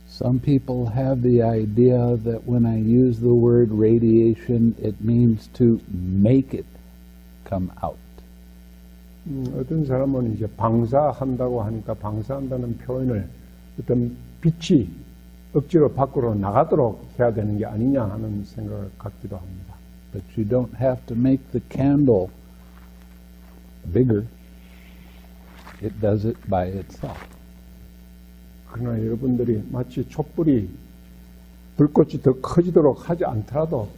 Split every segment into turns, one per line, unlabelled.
Some people have the idea that when I use the word radiation, it means to make it come out.
어떤 사람은 이제 방사한다고 하니까 방사한다는 표현을 어떤 빛이 억지로 밖으로 나가도록 해야 되는 게 아니냐 하는 생각을 갖기도 합니다.
But you don't have to make the candle bigger. It does it by itself.
그러나 여러분들이 마치 촛불이 불꽃이 더 커지도록 하지 않더라도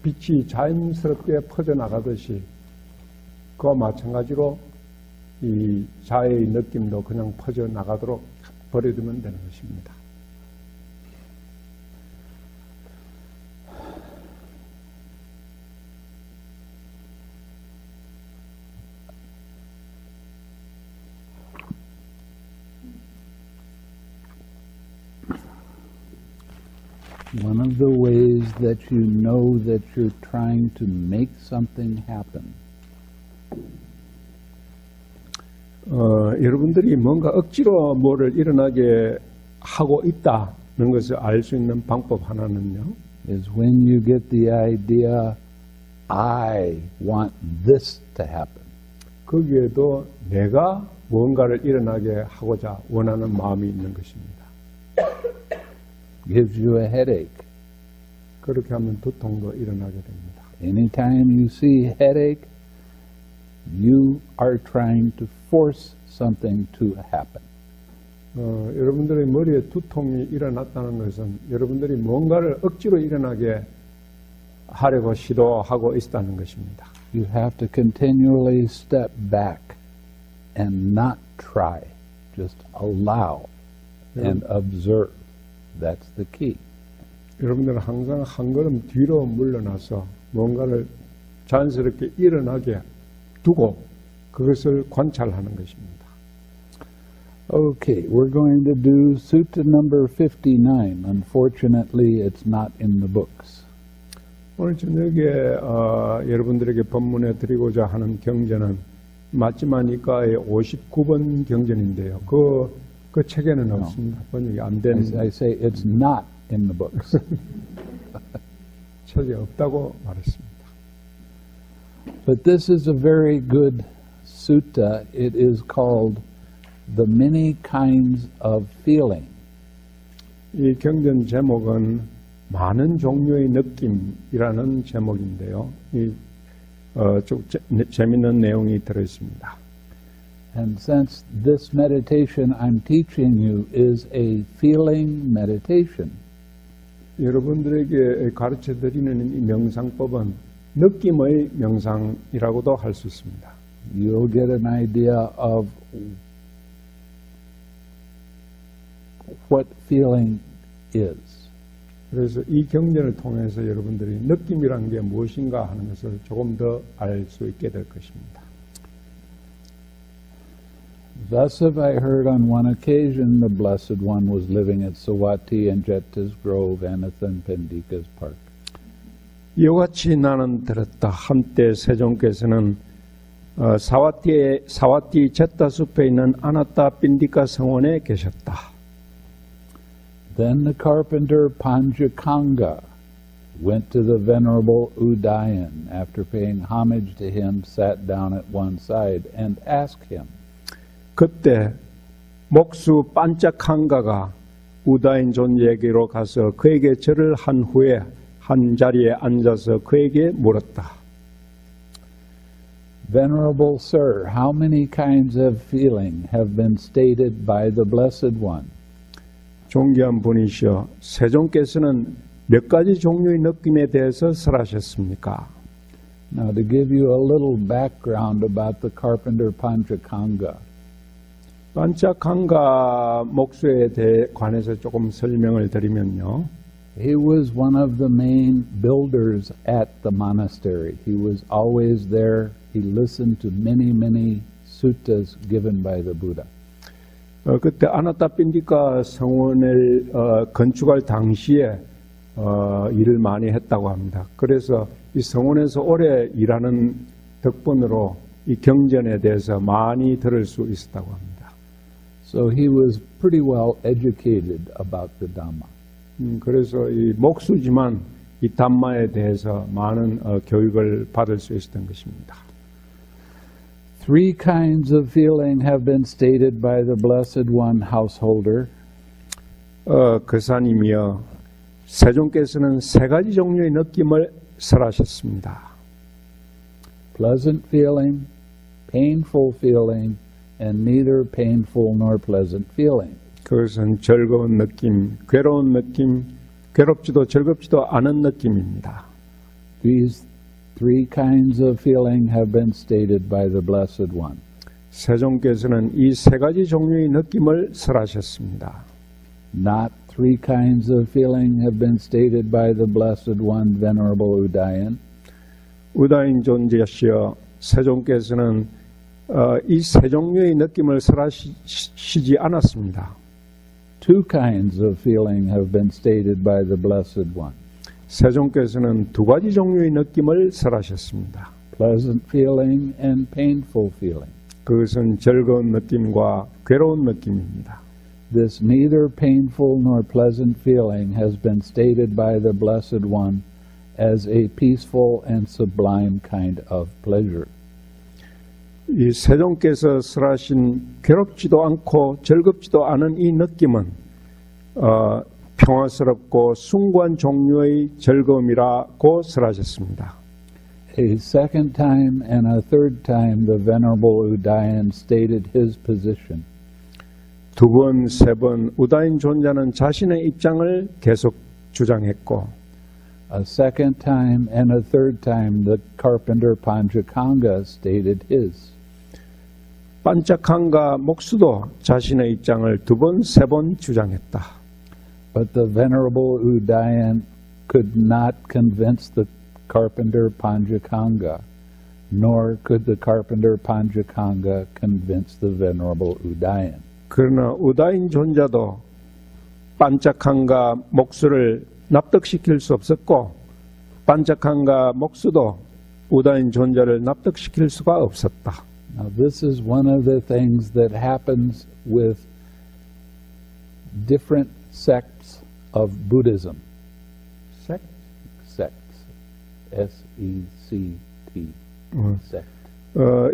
빛이 자연스럽게 퍼져나가듯이 그와 마찬가지로 이 자해의 느낌도 그냥 퍼져나가도록 버려두면 되는 것입니다.
One of the ways that you know that you're trying to make something happen
여러분들이 뭔가 억지로 뭐를 일어나게 하고 있다는 것을 알 수 있는 방법 하나는요.
is when you get the idea, I want this to happen.
거기에도 내가 뭔가를 일어나게 하고자 원하는 마음이 있는 것입니다.
Gives you a headache.
그렇게 하면 두통도 일어나게 됩니다.
Anytime you see headache, you are trying to force something to happen.
여러분들의 머리에 두통이 일어났다는 것은 여러분들이 뭔가를 억지로 일어나게 하려고 시도하고 있다는 것입니다.
You have to continually step back and not try. Just allow and observe. That's the key.
여러분들은 항상 한 걸음 뒤로 물러나서 뭔가를 자연스럽게 일어나게 두고 그것을 관찰하는 것입니다.
Okay, we're going to do Sutta number 59. Unfortunately, it's not in the books.
오늘 저녁에 여러분들에게 법문해 드리고자 하는 경전은 마지막니까의 59번 경전인데요. 그 책에는 없습니다. 번역이 안 된.
I say it's not in the books.
책에 없다고 말했습니다.
But this is a very good sutta. It is called The Many Kinds of Feeling.
이 경전 제목은 많은 종류의 느낌이라는 제목인데요. 좀 재미있는 내용이 들어있습니다.
And since this meditation I'm teaching you is a feeling meditation,
여러분들에게 가르쳐 드리는 이 명상법은 느낌의 명상이라고도 할 수 있습니다.
you'll get an idea of what feeling is.
그래서 이 경전을 통해서 여러분들이 느낌이라는 게 무엇인가 하는 것을 조금 더 알 수 있게 될 것입니다.
Thus have I heard on one occasion the Blessed One was living at Sawati and Jeta's Grove, Anathan Pendika's park.
이와 같이 나는 들었다. 한때 세종께서는 사와티 제타 숲에 있는 아나타 빈디카 성원에 계셨다.
Then the carpenter Panjakanga went to the venerable Udayan. After paying homage to him, sat down at one side and asked him.
그때 목수 반짝한가가 우다인 존재에게로 가서 그에게 절을 한 후에 한 자리에 앉아서 그에게 물었다.
Venerable Sir, how many kinds of feeling have been stated by the Blessed One?
존귀한 분이시여, 세종께서는 몇 가지 종류의 느낌에 대해서 설하셨습니까?
Now, to give you a little background about the carpenter Panchakanga.
반짝한가 목수에 관해서 조금 설명을 드리면요.
He was one of the main builders at the monastery. He was always there. He listened to many suttas given by the Buddha.
그때 아나타 빈디카 성원을 건축할 당시에 일을 많이 했다고 합니다. 그래서 이 성원에서 오래 일하는 덕분으로 이 경전에 대해서 많이 들을 수 있었다고 합니다.
So he was pretty well educated about the Dhamma.
그래서 이 목수지만 이 담마에 대해서 많은 교육을 받을 수 있었던 것입니다.
Three kinds of feeling have been stated by the Blessed One householder.
거사님이여, 세존께서는 세 가지 종류의 느낌을 설하셨습니다.
Pleasant feeling, painful feeling, and neither painful nor pleasant feeling.
그것은 즐거운 느낌, 괴로운 느낌, 괴롭지도 즐겁지도 않은 느낌입니다.
These three kinds of feeling have been stated by the Blessed One.
세존께서는 이 세 가지 종류의 느낌을 설하셨습니다.
Not three kinds of feeling have been stated by the Blessed One, Venerable Udayan.
우다인 존재시여, 세존께서는 이 세 종류의 느낌을 설하시지 않았습니다.
Two kinds of feeling have been stated by the Blessed One.
세존께서는 두 가지 종류의 느낌을 설하셨습니다.
Pleasant feeling and painful feeling.
그것은 즐거운 느낌과 괴로운 느낌입니다.
This neither painful nor pleasant feeling has been stated by the Blessed One as a peaceful and sublime kind of pleasure.
이 세존께서 설하신 괴롭지도 않고 즐겁지도 않은 이 느낌은 평화스럽고 숭고한 종류의 즐거움이라고 설하셨습니다.
A second time and a third time the Venerable Udayan stated his position.
두 번, 세 번 우다인 존자는 자신의 입장을 계속 주장했고,
A second time and a third time the carpenter Panchakanga stated his.
반짝한가 목수도 자신의 입장을 두 번, 세 번 주장했다.
But the Venerable Udayan could not convince the carpenter Panchakanga, nor could the carpenter Panchakanga convince the Venerable Udayan.
그러나 우다인 존자도 반짝한가 목수를 납득시킬 수 없었고, 반짝한가 목수도 우다인 존자를 납득시킬 수가 없었다.
Now this is one of the things that happens with different sects of Buddhism.
Sect?
Sects. S-E-C-T. Sect.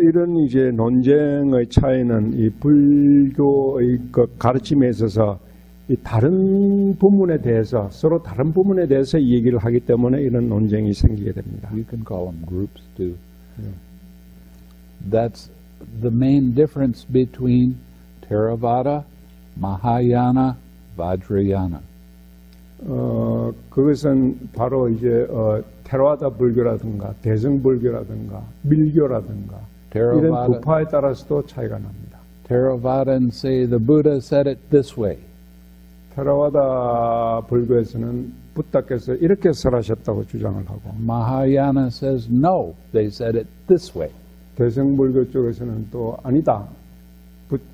이런 이제 논쟁의 차이는 이 불교의 그 가르침에 있어서 이 다른 부분에 대해서 서로 다른 부분에 대해서 이 얘기를 하기 때문에 이런 논쟁이 생기게 됩니다.
You can call them groups too. That's the main difference between Theravada, Mahayana, Vajrayana.
그것은 바로 이제 테라와다 불교라든가 대승불교라든가 밀교라든가 이런 부파에 따라서도 차이가 납니다.
Theravadans say the Buddha said it this way.
테라와다 불교에서는 부다께서 이렇게 설하셨다고 주장을 하고,
Mahayana says no, they said it this way.
대승불교 쪽에서는 또 아니다,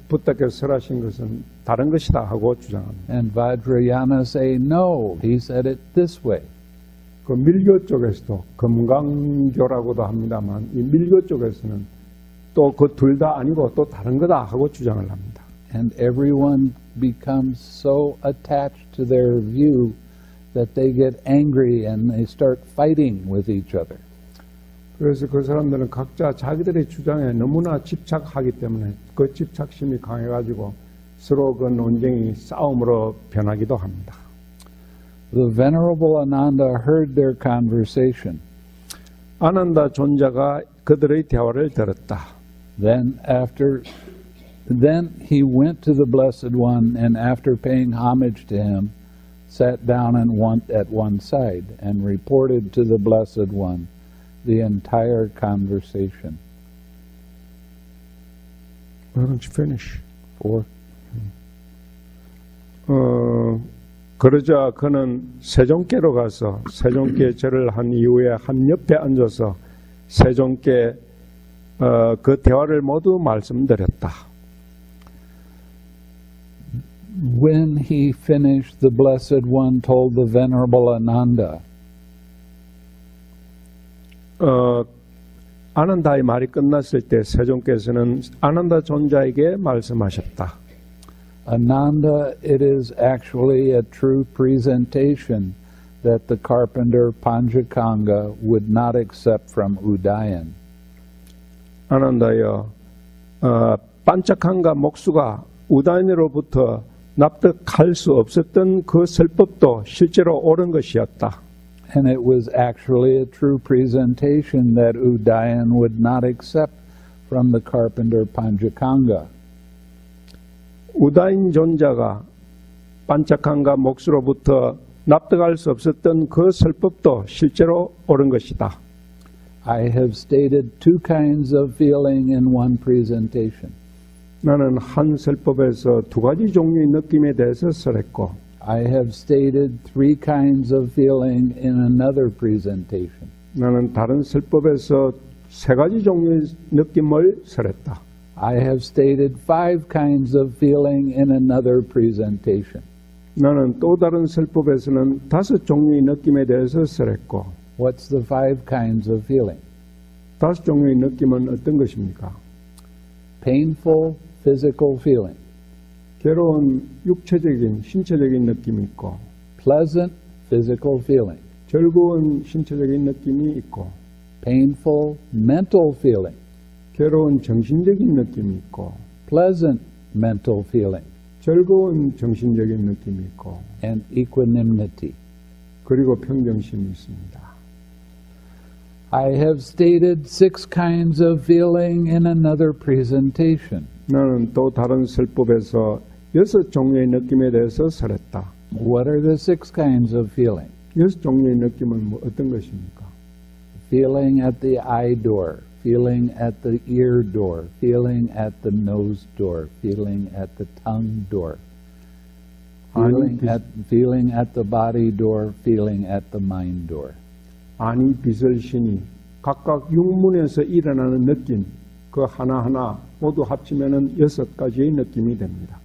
부다께서 설하신 것은 다른 것이다 하고 주장합니다.
And Vajrayana say no, he said it this way.
그 밀교 쪽에서도 금강교라고도 합니다만 이 밀교 쪽에서는 또 그 둘 다 아니고 또 다른 거다 하고 주장을 합니다.
And everyone becomes so attached to their view that they get angry and they start fighting with each other.
그래서 그 사람들은 각자 자기들의 주장에 너무나 집착하기 때문에 그 집착심이 강해가지고 서로 그 논쟁이 싸움으로 변하기도 합니다.
The Venerable Ananda heard their conversation.
아난다 존자가 그들의 대화를 들었다.
Then he went to the Blessed One, and after paying homage to him, sat down at one side and reported to the Blessed One the entire conversation.
Why don't you finish?
4.
그러자 그는 세종께로 가서 세종께 절을 한 이후에 한 옆에 앉아서 세종께 그 대화를 모두 말씀드렸다.
When he finished, the Blessed One told the Venerable Ananda,
아난다의 말이 끝났을 때 세존께서는 아난다 존자에게 말씀하셨다.
Ananda, it is actually a true presentation that the carpenter Panchakanga would not accept from Udayan.
아난다여, 반짝한가 목수가 우다인으로부터 납득할 수 없었던 그 설법도 실제로 옳은 것이었다.
And it was actually a true presentation that Udayan would not accept from the carpenter Panchakanga.
우다인 존자가 반짝한가 목수로부터 납득할 수 없었던 그 설법도 실제로 옳은 것이다.
I have stated two kinds of feeling in one presentation.
나는 한 설법에서 두 가지 종류의 느낌에 대해서 설했고,
I have stated three kinds of feeling in another presentation.
나는 다른 설법에서 세 가지 종류의 느낌을 설했다.
I have stated five kinds of feeling in another presentation.
나는 또 다른 설법에서는 다섯 종류의 느낌에 대해서 설했고,
What's the five kinds of feeling?
다섯 종류의 느낌은 어떤 것입니까?
Painful physical feeling,
괴로운 육체적인, 신체적인 느낌이 있고,
pleasant physical feeling,
즐거운 신체적인 느낌이 있고,
painful mental feeling,
괴로운 정신적인 느낌이 있고,
pleasant mental feeling,
즐거운 정신적인 느낌이 있고,
and equanimity.
그리고 평정심이 있습니다.
I have stated six kinds of feeling in another presentation.
나는 또 다른 설법에서 여섯 종류의 느낌에 대해서 설했다.
What are the six kinds of feeling?
여섯 종류의 느낌은 어떤 것입니까?
Feeling at the eye door, feeling at the ear door, feeling at the nose door, feeling at the tongue door, feeling at the body door, feeling at the mind door.
아니 비설신이 각각 육문에서 일어나는 느낌, 그 하나하나 모두 합치면은 여섯 가지의 느낌이 됩니다.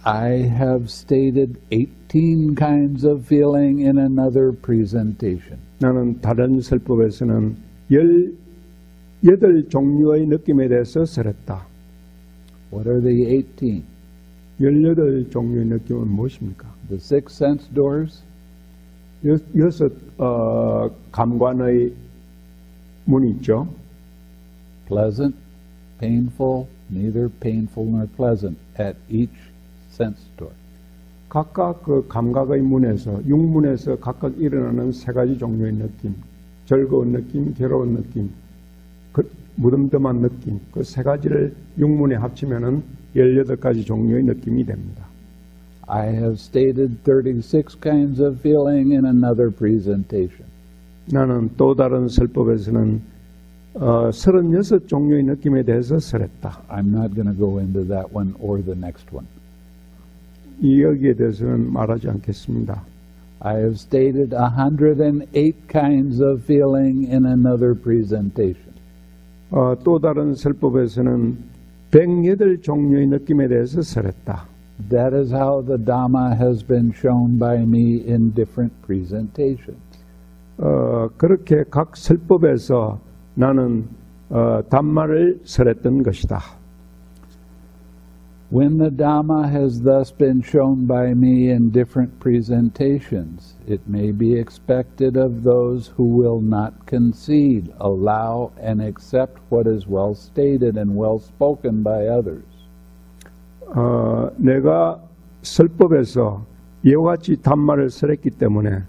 I have stated 18 kinds of feeling in another presentation.
나는 다른 설법에서는 18 종류의 느낌에 대해서 설했다.
What are the 18?
18 종류의 느낌은 무엇입니까?
The six sense doors,
여섯 감관의 문이 있죠.
pleasant, painful, neither painful nor pleasant at each sense door.
각각 그 감각의 문에서 육문에서 각각 일어나는 세 가지 종류의 느낌, 즐거운 느낌, 괴로운 느낌, 무덤덤한 느낌, 그 세 가지를 육문에 합치면은 18가지 종류의 느낌이 됩니다.
I have stated 36 kinds of feeling in another presentation.
나는 또 다른 설법에서는 36 종류의 느낌에 대해서 설했다.
I'm not going to go into that one or the next one.
여기에 대해서는 말하지 않겠습니다.
I have stated 108 kinds of feeling in another presentation.
또 다른 설법에서는 108 종류의 느낌에 대해서 설했다.
That is how the Dhamma has been shown by me in different presentations.
그렇게 각 설법에서 나는 담마를 설했던 것이다.
When the Dhamma has thus been shown by me in different presentations, it may be expected of those who will not concede, allow, and accept what is well stated and well spoken by others.
내가 설법에서 이와 같이 담마를 설했기 때문에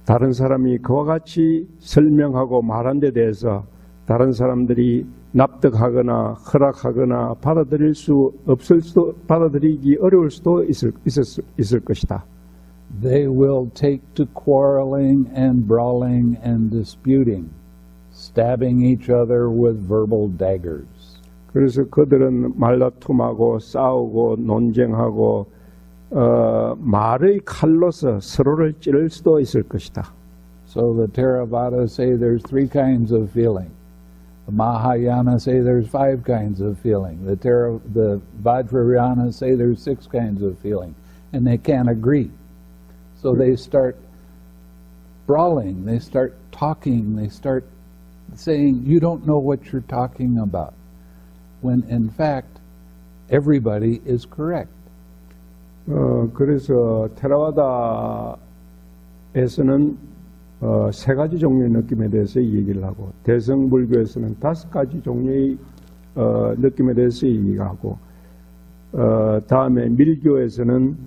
다른 사람이 그와 같이 설명하고 말한 데 대해서 다른 사람들이 납득하거나 허락하거나 받아들이기 어려울 수도 있을 것이다.
They will take to quarreling and brawling and disputing, stabbing each other with verbal daggers.
그래서 그들은 말다툼하고 싸우고 논쟁하고 말의 칼로서 서로를 찌를 수도 있을 것이다.
So the Theravada say there's 3 kinds of feeling. The Mahayana say there's 5 kinds of feeling. The Vajrayana say there's 6 kinds of feeling. And they can't agree. So they start brawling, they start talking, they start saying, you don't know what you're talking about. When in fact, everybody is correct.
그래서 테라와다에서는 3가지 종류의 느낌에 대해서 얘기를 하고, 대승불교에서는 5가지 종류의 느낌에 대해서 얘기하고, 다음에 밀교에서는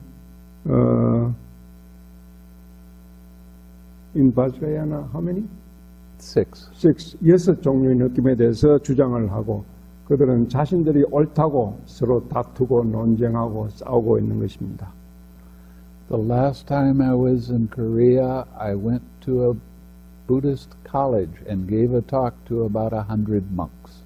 in Vajrayana how many?
6.
6 종류의 느낌에 대해서 주장을 하고, 그들은 자신들이 옳다고 서로 다투고 논쟁하고 싸우고 있는 것입니다.
The last time I was in Korea, I went to a Buddhist college and gave a talk to about 100 monks.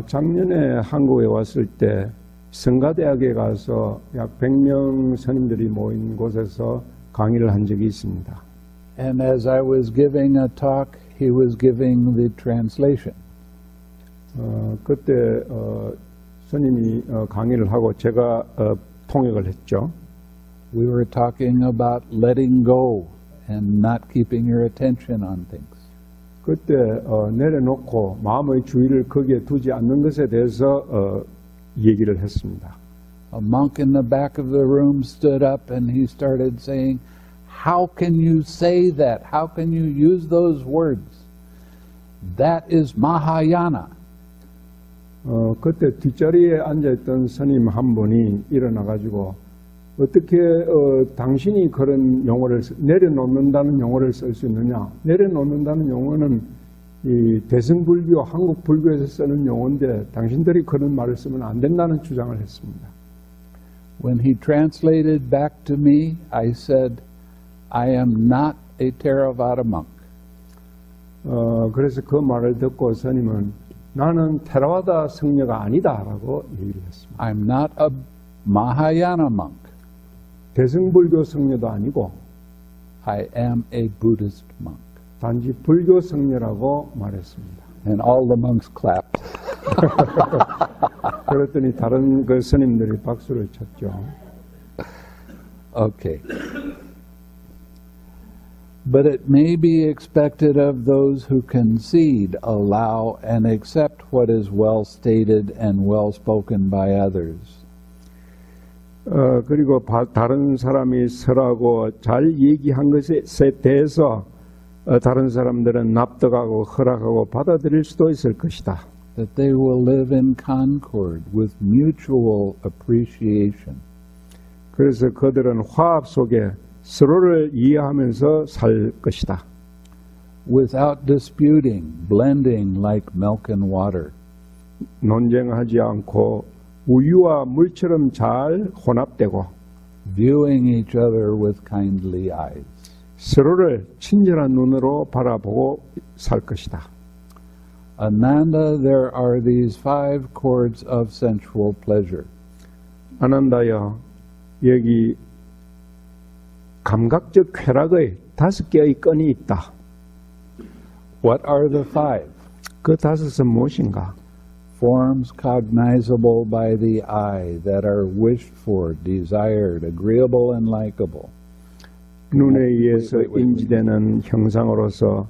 작년에 한국에 왔을 때 성가대학에 가서 약 100명 스님들이 모인 곳에서 강의를 한 적이 있습니다.
And as I was giving a talk, he was giving the translation.
그때 스님이 강의를 하고 제가 통역을 했죠.
We were talking about letting go and not keeping your attention on things.
그때 내려놓고 마음의 주의를 거기에 두지 않는 것에 대해서 얘기를 했습니다.
A monk in the back of the room stood up and he started saying, how can you say that? How can you use those words? That is Mahayana.
그때 뒷자리에 앉아있던 스님 한 분이 일어나가지고 어떻게 당신이 그런 용어를 내려놓는다는 용어를 쓸 수 있느냐? 내려놓는다는 용어는 이 대승불교, 한국 불교에서 쓰는 용어인데 당신들이 그런 말을 쓰면 안 된다는 주장을 했습니다.
When he translated back to me, I said, I am not a Theravada monk.
그래서 그 말을 듣고 스님은 나는 테라와다 성녀가 아니다라고 얘기를 했습니다.
I'm not a Mahayana monk.
대승불교 성녀도 아니고
I am a Buddhist monk.
단지 불교 성녀라고 말했습니다.
And all the monks clapped.
그랬더니 다른 그 스님들이 박수를 쳤죠.
Okay. But it may be expected of those who concede, allow, and accept what is well stated and well spoken by others.
그리고 다른 사람이 설하고 잘 얘기한 것에 대해서 다른 사람들은 납득하고 허락하고 받아들일 수도 있을 것이다.
That they will live in concord with mutual appreciation.
그래서 그들은 화합 속에 서로를 이해하면서 살 것이다.
Without disputing, blending like milk and water.
논쟁하지 않고 우유와 물처럼 잘 혼합되고
viewing each other with kindly eyes.
서로를 친절한 눈으로 바라보고 살 것이다.
Ananda, there are these 5 chords of sensual pleasure.
아난다여, 여기 감각적 쾌락의 5개의 끈이 있다.
What are the 5?
그 5은 무엇인가?
Forms cognizable by the eye that are wished for, desired, agreeable, and likable.
눈에 의해서 인지되는 형상으로서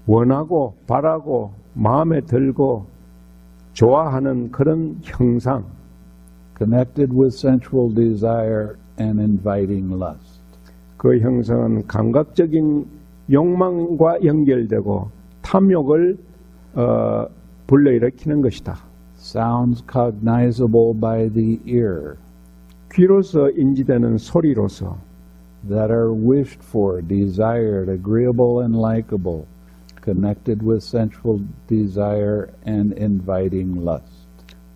원하고 바라고 마음에 들고 좋아하는 그런 형상.
Connected with sensual desire and inviting lust.
그 형상은 감각적인 욕망과 연결되고 탐욕을 불러일으키는 것이다.
Sounds cognizable by the ear.
귀로서 인지되는 소리로서
that are wished for, desired, agreeable, and likable, connected with sensual desire and inviting lust.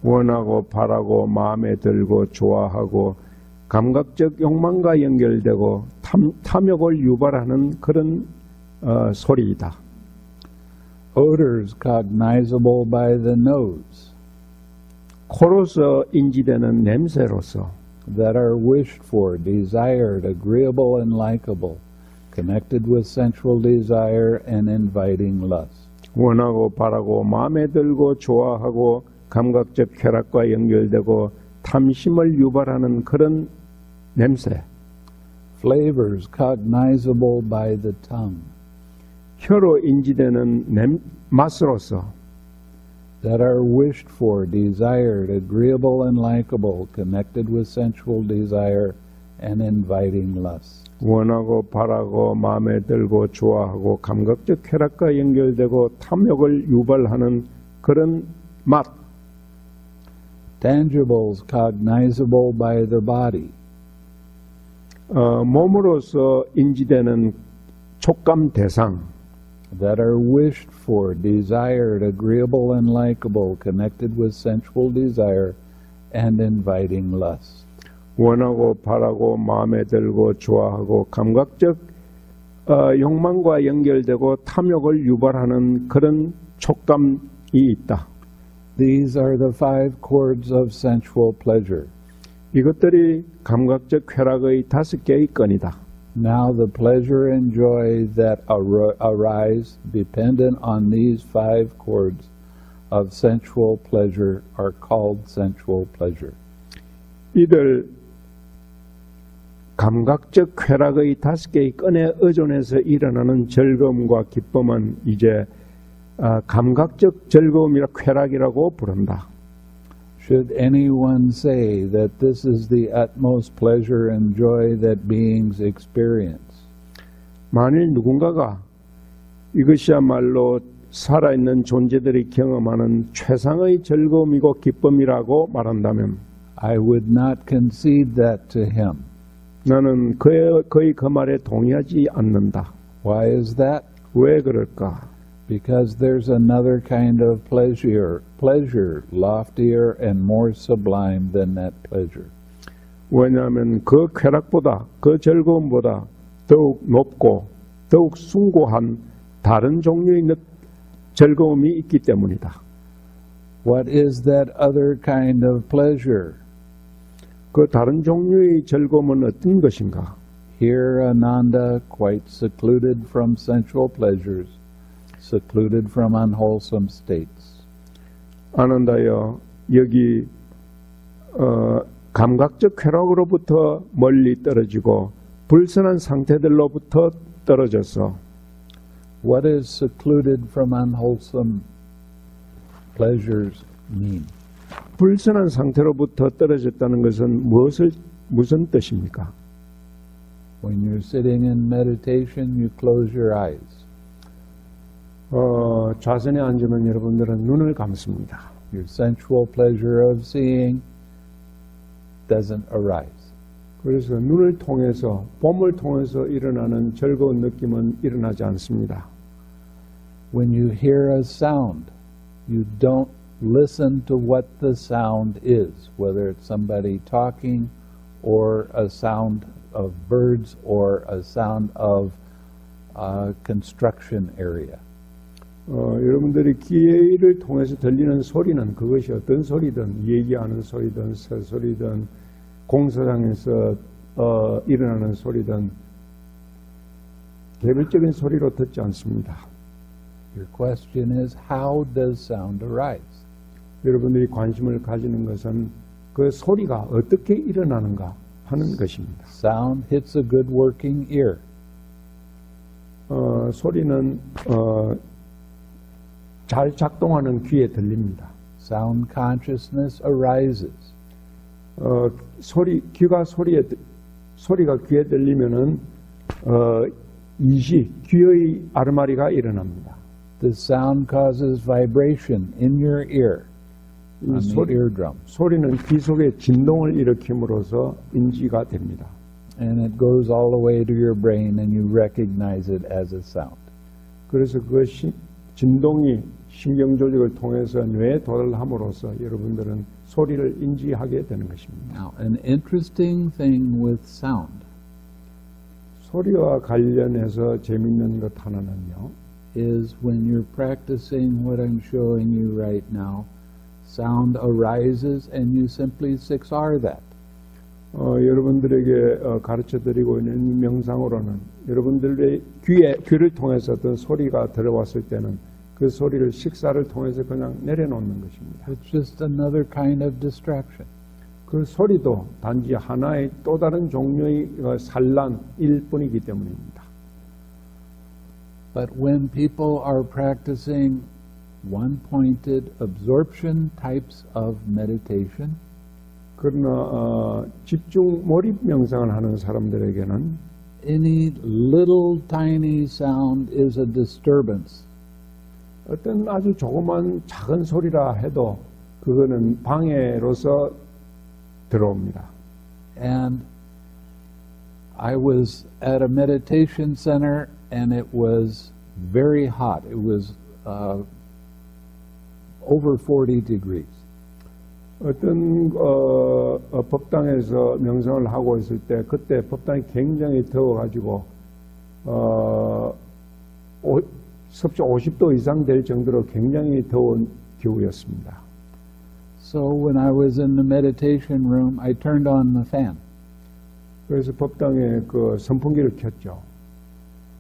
원하고 바라고 마음에 들고 좋아하고 감각적 욕망과 연결되고 탐욕을 유발하는 그런 소리이다.
Odors cognizable by the nose.
코로서 인지되는 냄새로서
that are wished for, desired, agreeable, and likable, connected with sensual desire and inviting lust.
원하고 바라고 마음에 들고 좋아하고 감각적 쾌락과 연결되고 탐심을 유발하는 그런 냄새.
Flavors cognizable by the tongue.
혀로 인지되는 맛으로서
that are wished for, desired, agreeable and likable, connected with sensual desire and inviting lust.
원하고 바라고 마음에 들고 좋아하고 감각적 쾌락과 연결되고 탐욕을 유발하는 그런 맛.
Tangibles cognizable by the body.
몸으로서 인지되는 촉감 대상.
that are wished for, desired, agreeable and likable, connected with sensual desire and inviting lust.
원하고 바라고 마음에 들고 좋아하고 감각적 욕망과 연결되고 탐욕을 유발하는 그런 촉감이 있다.
These are the 5 chords of sensual pleasure.
이것들이 감각적 쾌락의 5개의 건이다.
Now the pleasure and joy that arise dependent on these 5 chords of sensual pleasure are called sensual pleasure.
이들 감각적 쾌락의 5개의 건에 의존해서 일어나는 즐거움과 기쁨은 이제 감각적 즐거움이라 쾌락이라고 부른다.
Should anyone say that this is the utmost pleasure and joy that beings experience?
만일 누군가가 이것이야말로 살아있는 존재들이 경험하는 최상의 즐거움이고 기쁨이라고 말한다면
I would not concede that to him.
나는 거의 그 말에 동의하지 않는다.
Why is that?
왜 그럴까?
Because there's another kind of pleasure loftier and more sublime than that pleasure.
왜냐하면 그 쾌락보다 그 즐거움보다 더욱 높고 더욱 숭고한 다른 종류의 즐거움이 있기 때문이다.
What is that other kind of pleasure?
그 다른 종류의 즐거움은 어떤 것인가?
Here Ananda, quite secluded from sensual pleasures, secluded from unwholesome states.
아난다여 여기 감각적 쾌락으로부터 멀리 떨어지고 불선한 상태들로부터 떨어져서
What does secluded from unwholesome pleasures mean?
불선한 상태로부터 떨어졌다는 것은 무슨 뜻입니까?
When you're sitting in meditation, you close your eyes.
좌선에 앉으면 여러분들은 눈을 감습니다.
Your sensual pleasure of seeing doesn't arise.
그래서 눈을 통해서, 봄을 통해서 일어나는 즐거운 느낌은 일어나지 않습니다.
When you hear a sound, you don't listen to what the sound is, whether it's somebody talking or a sound of birds or a sound of a construction area.
여러분들이 귀를 통해서 들리는 소리는 그것이 어떤 소리든 얘기하는 소리든 새소리든 공사장에서 일어나는 소리든 개별적인 소리로 듣지 않습니다.
Your question is, how does sound arise?
여러분들이 관심을 가지는 것은 그 소리가 어떻게 일어나는가 하는 것입니다.
Sound hits a good working ear.
소리는 잘 작동하는 귀에 들립니다.
Sound consciousness arises.
소리가 귀에 들리면은 귀의 아르마리가 일어납니다.
The sound causes vibration in your ear, on the eardrum.
소리는 귀 속에 진동을 일으킴으로써 인지가 됩니다.
And it goes all the way to your brain and you recognize it as a sound.
그래서 그 진동이 신경조직을 통해서 뇌에 도달함으로써 여러분들은 소리를 인지하게 되는 것입니다.
Now, an interesting thing with sound.
소리와 관련해서 재밌는 것 하나는요.
Is when you're practicing what I'm showing you right now, sound arises and you simply 6R that.
여러분들에게 가르쳐드리고 있는 명상으로는 여러분들의 귀를 통해서 어떤 소리가 들어왔을 때는 그 소리를 식사를 통해서 그냥 내려놓는 것입니다.
It's just another kind of distraction.
그 소리도 단지 하나의 또 다른 종류의 산란일 뿐이기 때문입니다.
But when people are practicing one-pointed absorption types of meditation,
그러나 집중 몰입 명상을 하는 사람들에게는
any little tiny sound is a disturbance.
어떤 아주 조그만 작은 소리라 해도 그거는 방해로서 들어옵니다.
And I was at a meditation center and it was very hot. It was over 40 degrees.
어떤 법당에서 명상을 하고 있을 때 그때 법당이 굉장히 더워가지고 섭씨 50도 이상 될 정도로 굉장히 더운 겨울이었습니다.
So when I was in the meditation room, I turned on the fan.
그래서 법당에 그 선풍기를 켰죠.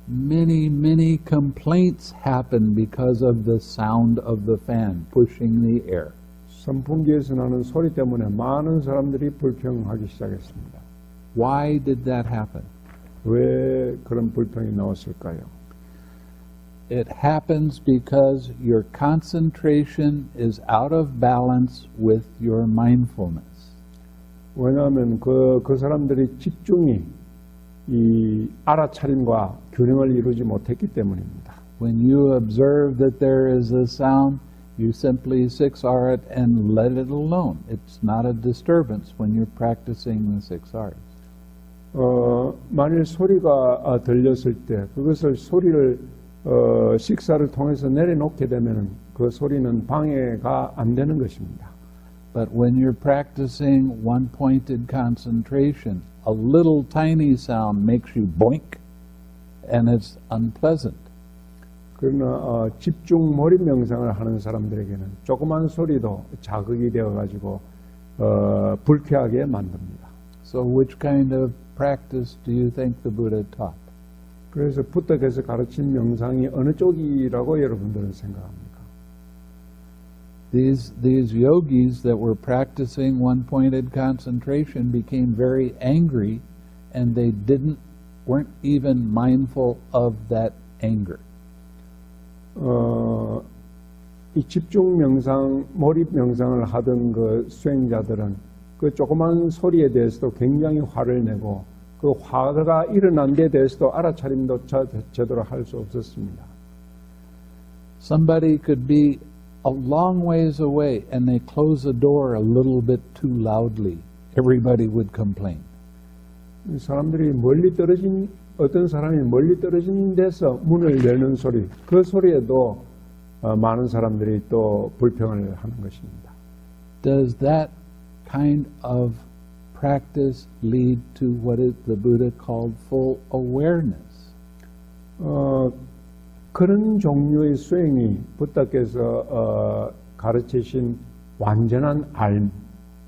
Many complaints happened because of the sound of the fan pushing the air.
선풍기에서 나는 소리 때문에 많은 사람들이 불평하기 시작했습니다.
Why did that happen?
왜 그런 불평이 나왔을까요?
It happens because your concentration is out of balance with your mindfulness.
왜냐하면 그 사람들이 집중이 이 알아차림과 균형을 이루지 못했기 때문입니다.
When you observe that there is a sound, you simply 6R it and let it alone. It's not a disturbance when you're practicing the 6Rs.
만일 소리가 들렸을 때 그것을 소리를 식사를 통해서 내려놓게 되면 그 소리는 방해가 안 되는 것입니다.
But when you're practicing one-pointed concentration, a little tiny sound makes you boink, and it's unpleasant.
그러나 집중 몰입 명상을 하는 사람들에게는 조그만 소리도 자극이 되어가지고 불쾌하게 만듭니다.
So which kind of practice do you think the Buddha taught?
그래서 부처께서 가르친 명상이 어느 쪽이라고 여러분들은 생각합니까?
These yogis that were practicing one-pointed concentration became very angry, and they weren't even mindful of that anger.
이 집중 명상, 몰입 명상을 하던 그 수행자들은 그 조그만 소리에 대해서도 굉장히 화를 내고 그 화가 일어난 데 대해서도 알아차림도 제대로 할 수 없었습니다.
Somebody could be a long ways away and they close the door a little bit too loudly. Everybody would complain.
사람들이 어떤 사람이 멀리 떨어진 데서 문을 여는 소리, 그 소리에도 많은 사람들이 또 불평을 하는 것입니다.
Does that kind of practice lead to what the Buddha called full awareness?
그런 종류의 수행이 부처께서 가르치신 완전한 알,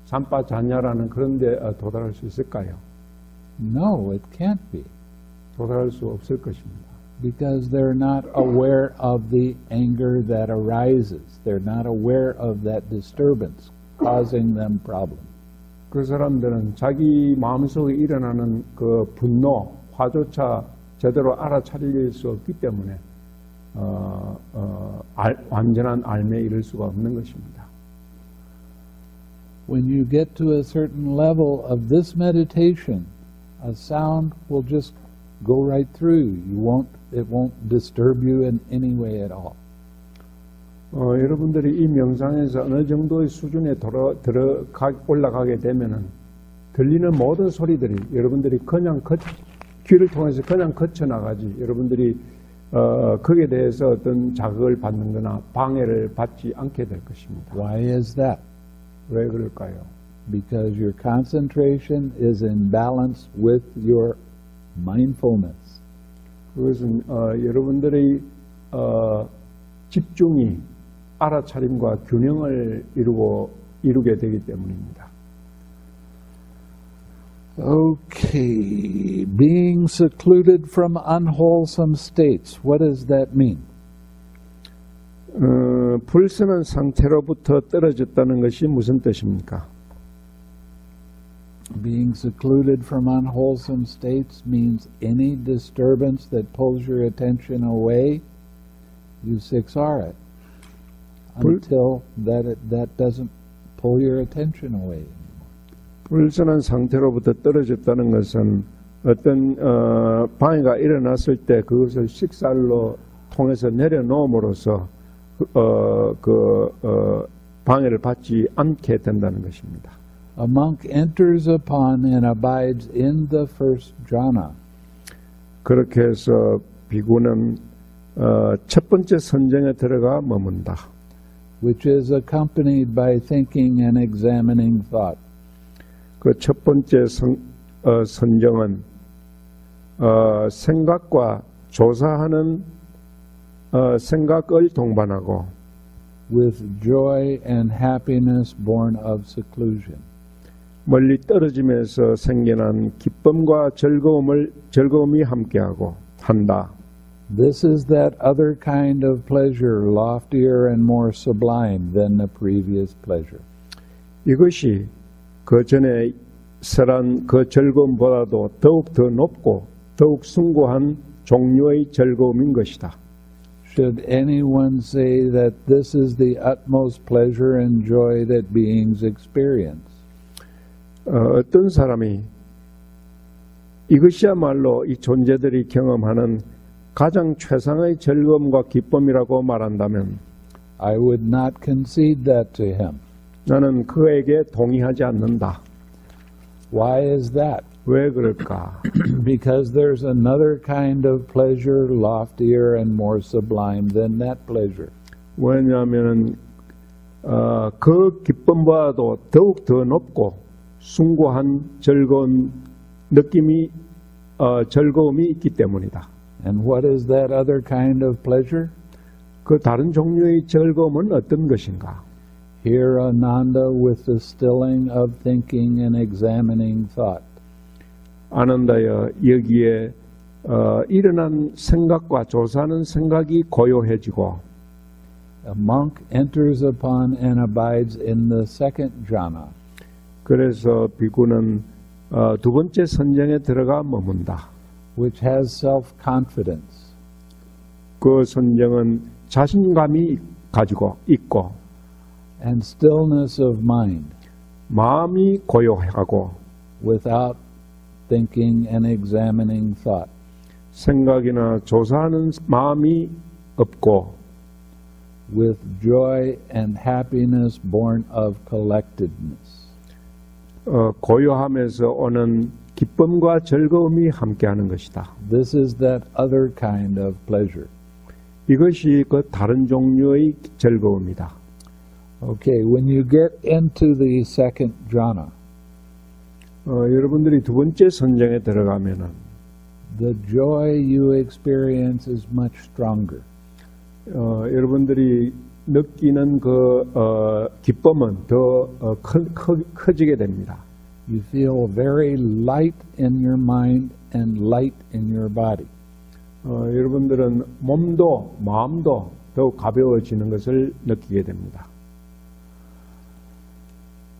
삼빠자냐라는 그런 데 도달할 수 있을까요?
No, it can't be.
도달할 수 없을 것입니다.
Because they're not aware of the anger that arises. They're not aware of that disturbance causing them problems.
그 사람들은 자기 마음속에 일어나는 그 분노, 화조차 제대로 알아차릴 수 없기 때문에 완전한 알매에 이를 수가 없는 것입니다.
When you get to a certain level of this meditation, a sound will just go right through. It won't disturb you in any way at all.
여러분들이 이 명상에서 어느 정도의 수준에 올라가게 되면은 들리는 모든 소리들이 여러분들이 그냥 귀를 통해서 그냥 거쳐나가지 여러분들이 거기에 대해서 어떤 자극을 받는 거나 방해를 받지 않게 될 것입니다.
Why is that?
왜 그럴까요?
Because your concentration is in balance with your mindfulness.
그것은 여러분들의 집중이 알아차림과 균형을 이루게 되기 때문입니다.
Okay, being secluded from unwholesome states. What does that mean?
불선한 상태로부터 떨어졌다는 것이 무슨 뜻입니까?
Being secluded from unwholesome states means any disturbance that pulls your attention away, you siksar it until that doesn't pull your attention away.
불선한 상태로부터 떨어졌다는 것은 어떤 방해가 일어났을 때 그것을 식살로 통해서 내려놓음으로써 방해를 받지 않게 된다는 것입니다.
A monk enters upon and abides in the first jhana.
그렇게 해서 비구는 첫 번째 선정에 들어가 머문다.
Which is accompanied by thinking and examining thought.
그 첫 번째 선정은 생각과 조사하는 생각을 동반하고
with joy and happiness born of seclusion.
멀리 떨어지면서 생겨난 기쁨과 즐거움이 함께하고 한다.
This is that other kind of pleasure, loftier and more sublime than the previous pleasure.
이것이 그 전에 설한 그 즐거움보다도 더욱 더 높고 더욱 숭고한 종류의 즐거움인 것이다.
Should anyone say that this is the utmost pleasure and joy that beings experience?
어떤 사람이 이것이야말로 이 존재들이 경험하는 가장 최상의 즐거움과 기쁨이라고 말한다면
I would not concede that to him.
나는 그에게 동의하지 않는다.
Why is that?
왜 그럴까?
Because there's another kind of pleasure loftier and more sublime than that pleasure.
왜냐하면 그 기쁨보다도 더욱 더 높고 숭고한 즐거움이 있기 때문이다.
And what is that other kind of pleasure?
그 다른 종류의 즐거움은 어떤 것인가?
Here Ananda with the stilling of thinking and examining thought.
아난다여 여기에 일어난 생각과 조사하는 생각이 고요해지고
A monk enters upon and abides in the second jhana.
그래서 비구는 두 번째 선정에 들어가 머문다.
Which has self-confidence.
그 선정은 자신감이 가지고 있고
and stillness of mind.
마음이 고요하고
without thinking and examining thought.
생각이나 조사하는 마음이 없고
with joy and happiness born of collectedness.
고요하면서 오는 기쁨과 즐거움이 함께하는 것이다.
This is that other kind of pleasure.
이것이 그 다른 종류의 즐거움이다.
Okay, when you get into the second jhana,
여러분들이 두 번째 선정에 들어가면은
the joy you experience is much stronger.
여러분들이 느끼는 그 기쁨은 더 커지게 됩니다.
You feel very light in your mind and light in your body.
여러분들은 몸도 마음도 더욱 가벼워지는 것을 느끼게 됩니다.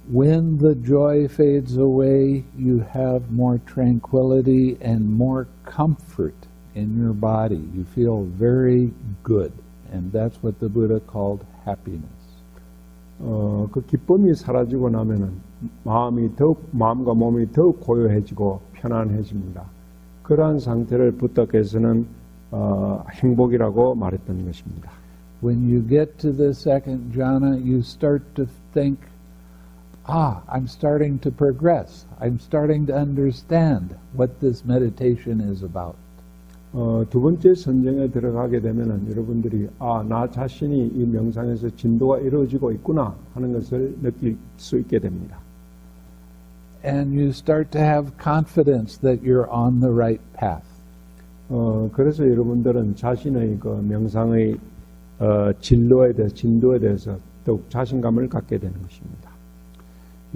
When the joy fades away, you have more tranquility and more comfort in your body. You feel very good, and that's what the Buddha called happiness.
그 기쁨이 사라지고 나면은 마음과 몸이 더욱 고요해지고 편안해집니다. 그러한 상태를 부탁해서는 행복이라고 말했던 것입니다.
When you get to the second jhana, you start to think, I'm starting to progress. I'm starting to understand what this meditation is about.
두 번째 선정에 들어가게 되면은 여러분들이 나 자신이 이 명상에서 진도가 이루어지고 있구나 하는 것을 느낄 수 있게 됩니다.
And you start to have confidence that you're on the right path.
그래서 여러분들은 자신의 그 명상의 진도에 대해서 더욱 자신감을 갖게 되는 것입니다.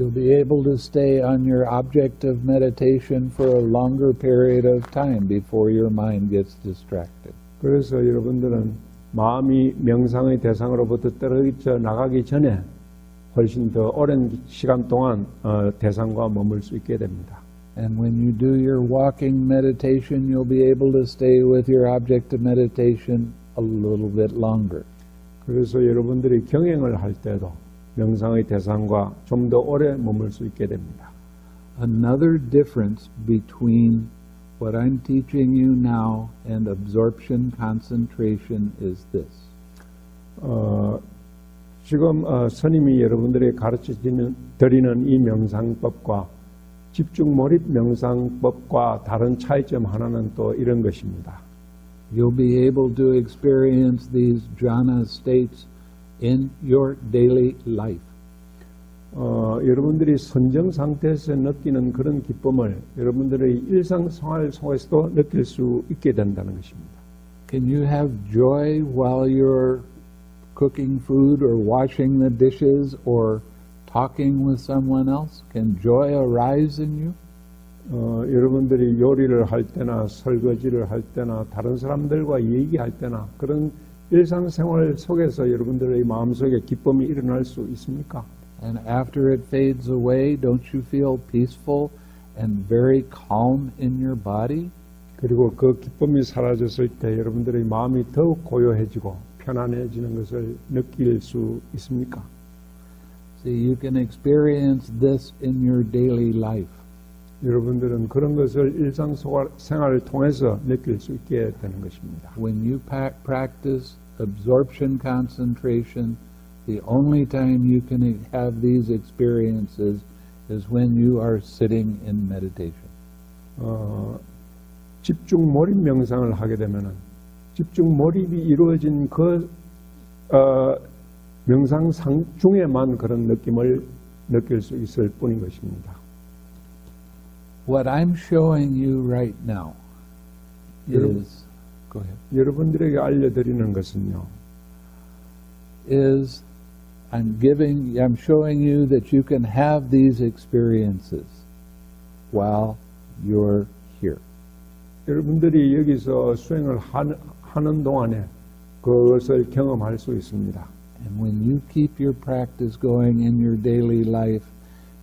You'll be able to stay on your object of meditation for a longer period of time before your mind gets distracted.
그래서 여러분들은 마음이 명상의 대상으로부터 떨어져 나가기 전에 훨씬 더 오랜 시간 동안 대상과 머물 수 있게 됩니다.
And when you do your walking meditation, you'll be able to stay with your object of meditation a little bit longer.
그래서 여러분들이 경행을 할 때도 명상의 대상과 좀 더 오래 머물 수 있게 됩니다.
Another difference between what I'm teaching you now and absorption concentration is this.
지금 스님이 여러분들에게 가르쳐 드리는 이 명상법과 집중 몰입 명상법과 다른 차이점 하나는 또 이런 것입니다.
You'll be able to experience these jhana states in your daily life.
여러분들이 선정 상태에서 느끼는 그런 기쁨을 여러분들의 일상생활 속에서도 느낄 수 있게 된다는 것입니다.
Can you have joy while you're cooking food or washing the dishes or talking with someone else? Can joy arise in you?
여러분들이 요리를 할 때나 설거지를 할 때나 다른 사람들과 얘기할 때나 그런 일상생활 속에서 여러분들의 마음속에 기쁨이 일어날 수 있습니까?
And after it fades away, don't you feel peaceful and very calm in your body?
그리고 그 기쁨이 사라졌을 때 여러분들의 마음이 더욱 고요해지고 편안해지는 것을 느낄 수 있습니까?
See, you can experience this in your daily life.
여러분들은 그런 것을 일상생활을 통해서 느낄 수 있게 되는 것입니다.
When you practice absorption concentration, the only time you can have these experiences is when you are sitting in meditation.
집중 몰입 명상을 하게 되면은 집중 몰입이 이루어진 그 명상 중에만 그런 느낌을 느낄 수 있을 뿐인 것입니다.
What I'm showing you right now is, go ahead.
여러분들에게 알려드리는 것은요.
Is I'm showing you that you can have these experiences while you're here.
여러분들이 여기서 수행을 하는 동안에 그것을 경험할 수 있습니다.
And when you keep your practice going in your daily life,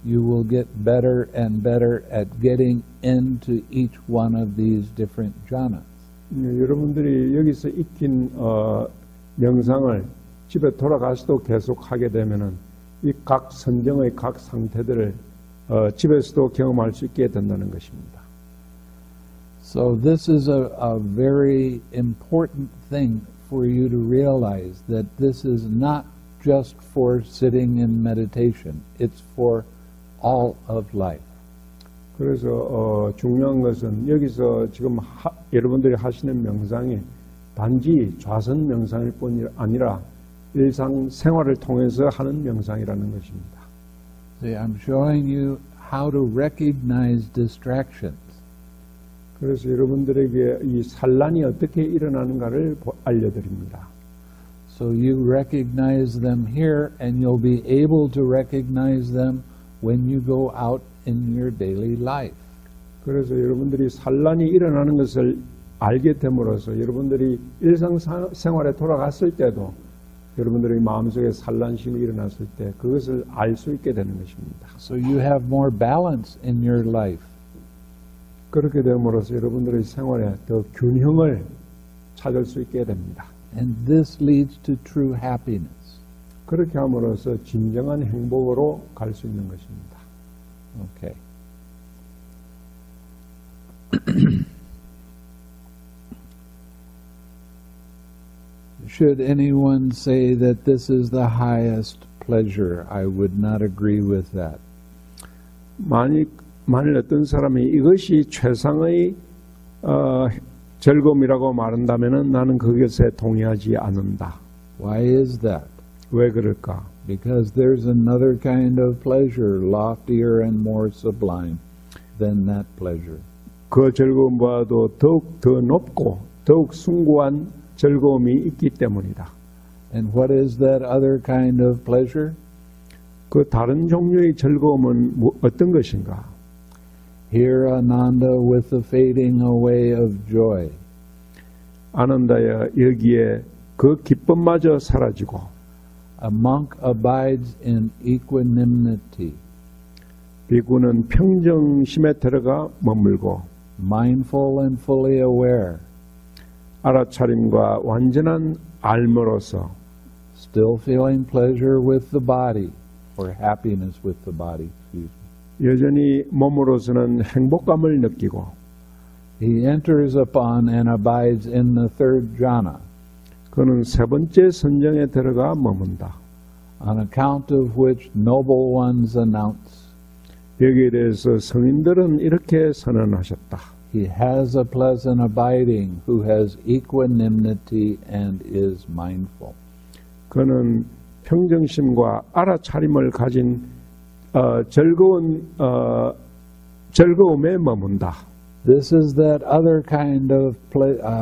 you will get better and better at getting into each one of these different jhanas.
여러분들이 여기서 익힌 명상을 집에 돌아가서도 계속 하게 되면은 이 각 선정의 각 상태들을 집에서도 경험할 수 있게 된다는 것입니다.
So this is a very important thing for you to realize that this is not just for sitting in meditation. It's for all of life.
그래서 중요한 것은 여기서 지금 여러분들이 하시는 명상이 단지 좌선 명상일 뿐이 아니라 일상 생활을 통해서 하는 명상이라는 것입니다.
See, I'm showing you how to recognize distractions.
그래서 여러분들에게 이 산란이 어떻게 일어나는가를 알려드립니다.
So you recognize them here, and you'll be able to recognize them when you go out in your daily life.
그래서 여러분들이 산란이 일어나는 것을 알게 됨으로써 여러분들이 일상생활에 돌아갔을 때도 여러분들의 마음속에 산란심이 일어났을 때 그것을 알 수 있게 되는 것입니다.
So you have more balance in your life.
그렇게 됨으로써 여러분들의 생활에 더 균형을 찾을 수 있게 됩니다.
And this leads to true happiness.
그렇게 함으로써 진정한 행복으로 갈 수 있는 것입니다.
Okay. Should anyone say that this is the highest pleasure, I would not agree with that.
만일 어떤 사람이 이것이 최상의 즐거움이라고 말한다면 나는 그것에 동의하지 않는다.
Why is that?
왜 그럴까?
Because there's another kind of pleasure, loftier and more sublime than that pleasure.
그 즐거움보다도 더욱 더 높고 더욱 숭고한 즐거움이 있기 때문이다.
And what is that other kind of pleasure?
그 다른 종류의 즐거움은 어떤 것인가?
Here Ananda with the fading away of joy.
아난다야 여기에 그 기쁨마저 사라지고
A monk abides in equanimity,
비구는 평정심에 들어가 머물고
mindful and fully aware,
알아차림과 완전한 알므로서
still feeling pleasure with the body, or happiness with the body, excuse me.
여전히 몸으로서는 행복감을 느끼고
He enters upon and abides in the third jhana,
그는 세 번째 선정에 들어가 머문다.
on account of which noble ones announce,
여기에 대해서 성인들은 이렇게 선언하셨다.
He has a pleasant abiding who has equanimity and is mindful.
그는 평정심과 알아차림을 가진 즐거움에 머문다.
This is that other kind of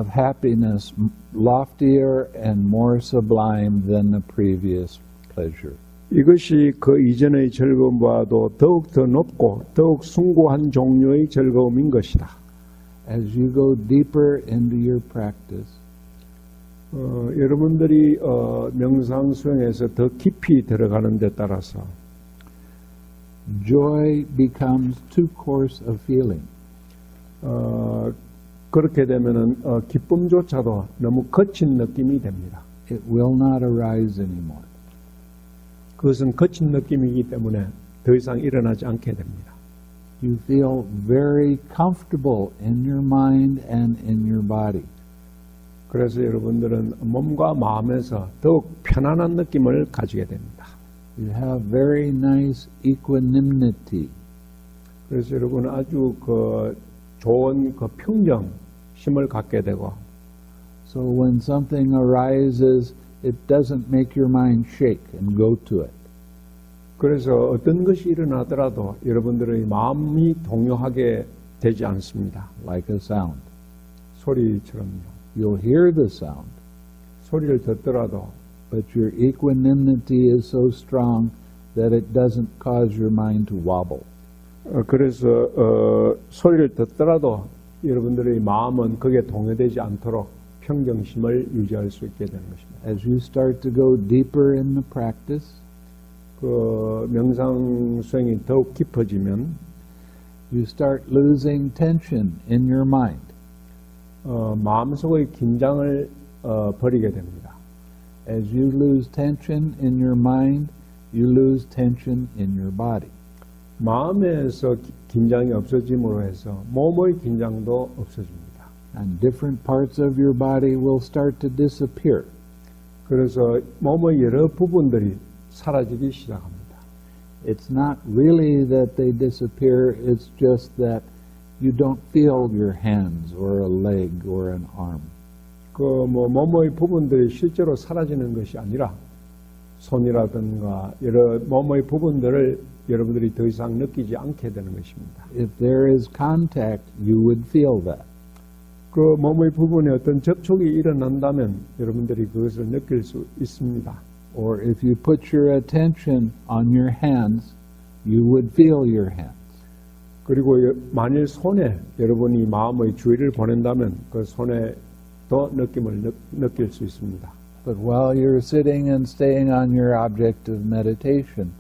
happiness, loftier and more sublime than the previous pleasure.
이것이 그 이전의 즐거움과도 더욱 더 높고 더욱 숭고한 종류의 즐거움인 것이다.
As you go deeper into your practice,
여러분들이 명상 수행에서 더 깊이 들어가는 데 따라서
joy becomes too coarse a feeling.
그렇게 되면은 기쁨조차도 너무 거친 느낌이 됩니다.
It will not arise anymore.
그것은 거친 느낌이기 때문에 더 이상 일어나지 않게 됩니다.
You feel very comfortable in your mind and in your body.
그래서 여러분들은 몸과 마음에서 더욱 편안한 느낌을 가지게 됩니다.
You have very nice equanimity.
그래서 여러분은 아주 좋은 평정심을 갖게 되고
So when something arises, it doesn't make your mind shake and go to it.
그래서 어떤 것이 일어나더라도 여러분들의 마음이 동요하게 되지 않습니다.
Like a sound.
소리처럼요.
You'll hear the sound,
소리를 듣더라도
but your equanimity is so strong that it doesn't cause your mind to wobble.
그래서 소리를 듣더라도 여러분들의 마음은 거기에 동요되지 않도록 평정심을 유지할 수 있게 되는 것입니다.
As you start to go deeper in the practice,
그 명상 수행이 더욱 깊어지면
you start losing tension in your mind.
마음속의 긴장을 버리게 됩니다.
As you lose tension in your mind, you lose tension in your body.
마음에서 긴장이 없어짐으로 해서 몸의 긴장도 없어집니다.
And different parts of your body will start to disappear.
그래서 몸의 여러 부분들이 사라지기 시작합니다.
It's not really that they disappear, it's just that you don't feel your hands or a leg or an arm.
몸의 부분들이 실제로 사라지는 것이 아니라 손이라든가 여러 몸의 부분들을 여러분들이 더 이상 느끼지 않게 되는 것입니다.
If there is contact, you would feel that.
그 몸의 부분에 어떤 접촉이 일어난다면 여러분들이 그것을 느낄 수 있습니다.
Or if you put your attention on your hands, you would feel your hands.
그리고 만일 손에 여러분이 마음의 주의를 보낸다면 그 손에 더 느낌을 느낄 수 있습니다.
But while you're sitting and staying on your object of meditation,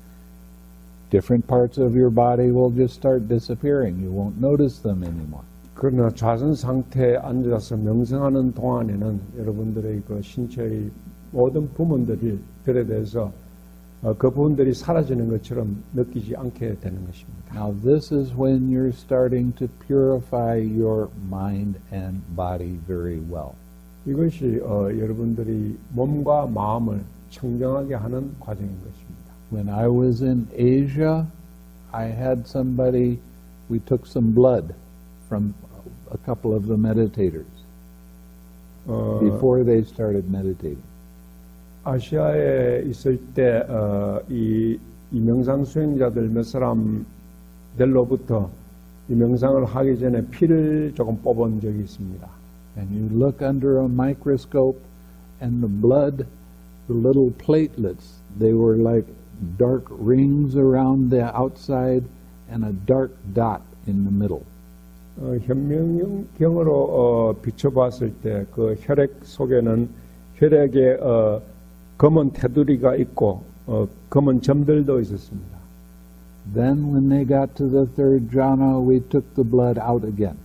different parts of your body will just start disappearing. You won't notice them anymore.
그러나 좌선 상태에 앉아서 명상하는 동안에는 여러분들의 그 신체의 모든 부분들에 대해서 그 부분들이 사라지는 것처럼 느끼지 않게 되는 것입니다.
Now this is when you're starting to purify your mind and body very well.
이것이 여러분들이 몸과 마음을 청정하게 하는 과정인 것입니다.
When I was in Asia, I had somebody, we took some blood from a couple of the meditators before they started meditating.
아시아에 있을 때 이 명상 수행자들 몇 사람들로부터 이 명상을 하기 전에 피를 조금 뽑은 적이 있습니다.
And you look under a microscope and the blood, the little platelets, they were like dark rings around the outside and a dark dot in the middle.
현명경으로 비춰봤을 때 그 혈액 속에는 혈액에 검은 테두리가 있고 검은 점들도 있었습니다.
Then when they got to the third jhana, we took the blood out again.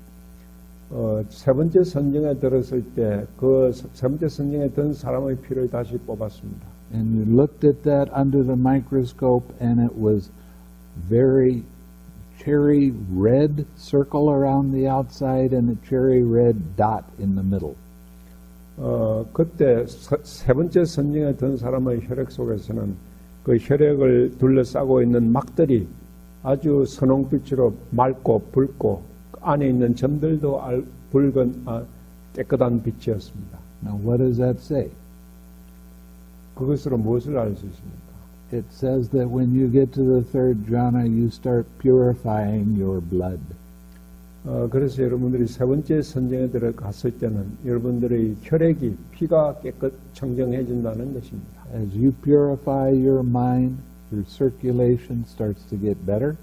세 번째 선정에 들었을 때 그 세 번째 선정에 든 사람의 피를 다시 뽑았습니다.
And we looked at that under the microscope, and it was very cherry red circle around the outside and a cherry red dot in the middle.
그때 세 번째 선정에 든 사람의 혈액 속에서는 그 혈액을 둘러싸고 있는 막들이 아주 선홍빛으로 맑고 붉고 안에 있는 점들도 붉은 깨끗한 빛이었습니다.
Now what does that say?
그것으로 무엇을 알 수 있습니까?
It says that when you get to the third jhana, you start purifying your blood.
그래서 여러분들이 세 번째 선정에 들어갔을 때는 여러분들의 혈액이 피가 깨끗 청정해진다는 것입니다.
As you purify your mind, your circulation starts to get better.